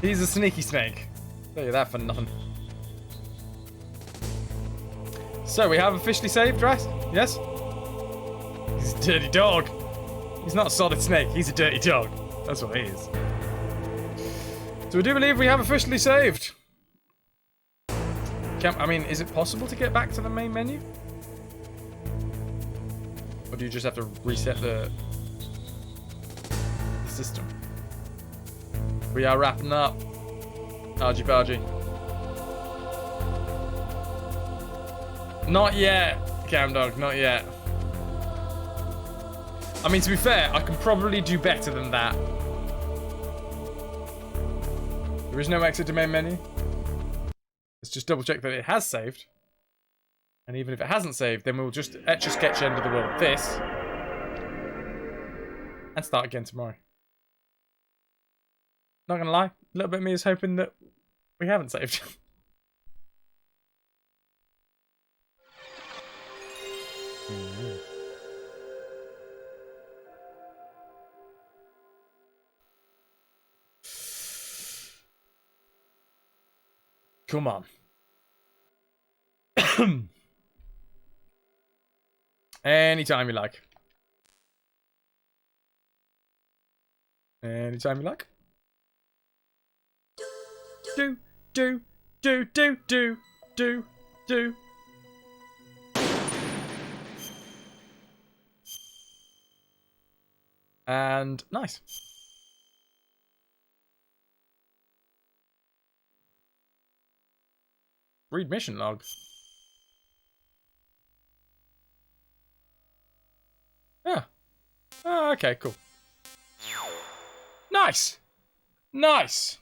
He's a sneaky snake. Tell you that for nothing. So we have officially saved, right? Yes? He's a dirty dog. He's not a solid snake, he's a dirty dog. That's what he is. So we do believe we have officially saved. I mean, is it possible to get back to the main menu? Or do you just have to reset the system? We are wrapping up. Argy bargy. Not yet, Camdog, not yet. I mean, to be fair, I can probably do better than that. There is no exit to main menu. Let's just double check that it has saved. And even if it hasn't saved, then we'll just etch a sketch end of the world with this. And start again tomorrow. Not gonna lie, a little bit of me is hoping that we haven't saved. Come on. Anytime you like. Anytime you like. Do. And nice. Read mission log. Yeah. Oh, okay, cool. Nice! Nice!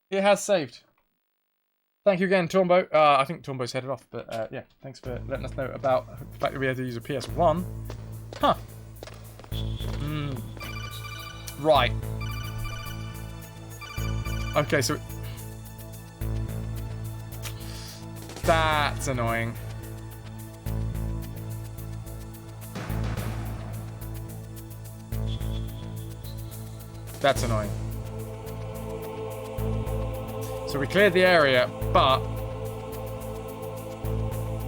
It has saved. Thank you again, Tormbo. I think Tormbo's headed off, but yeah, thanks for letting us know about the fact that we had to use a PS1. Huh. Right. Okay, so... That's annoying. That's annoying. So we cleared the area, but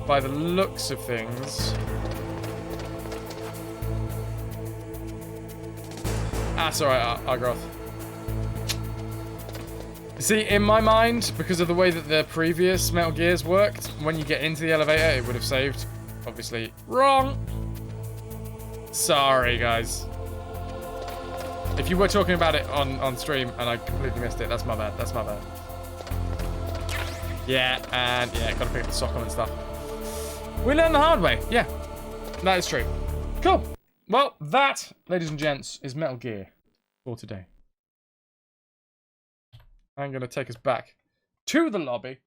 by the looks of things... That's alright, Argroth. See, in my mind, because of the way that the previous Metal Gears worked, when you get into the elevator, it would have saved. Obviously, wrong. Sorry, guys. If you were talking about it on stream and I completely missed it, that's my bad. That's my bad. Yeah, and yeah, gotta pick up the sock on and stuff. We learned the hard way. Yeah, that is true. Cool. Well, that, ladies and gents, is Metal Gear for today. I'm going to take us back to the lobby.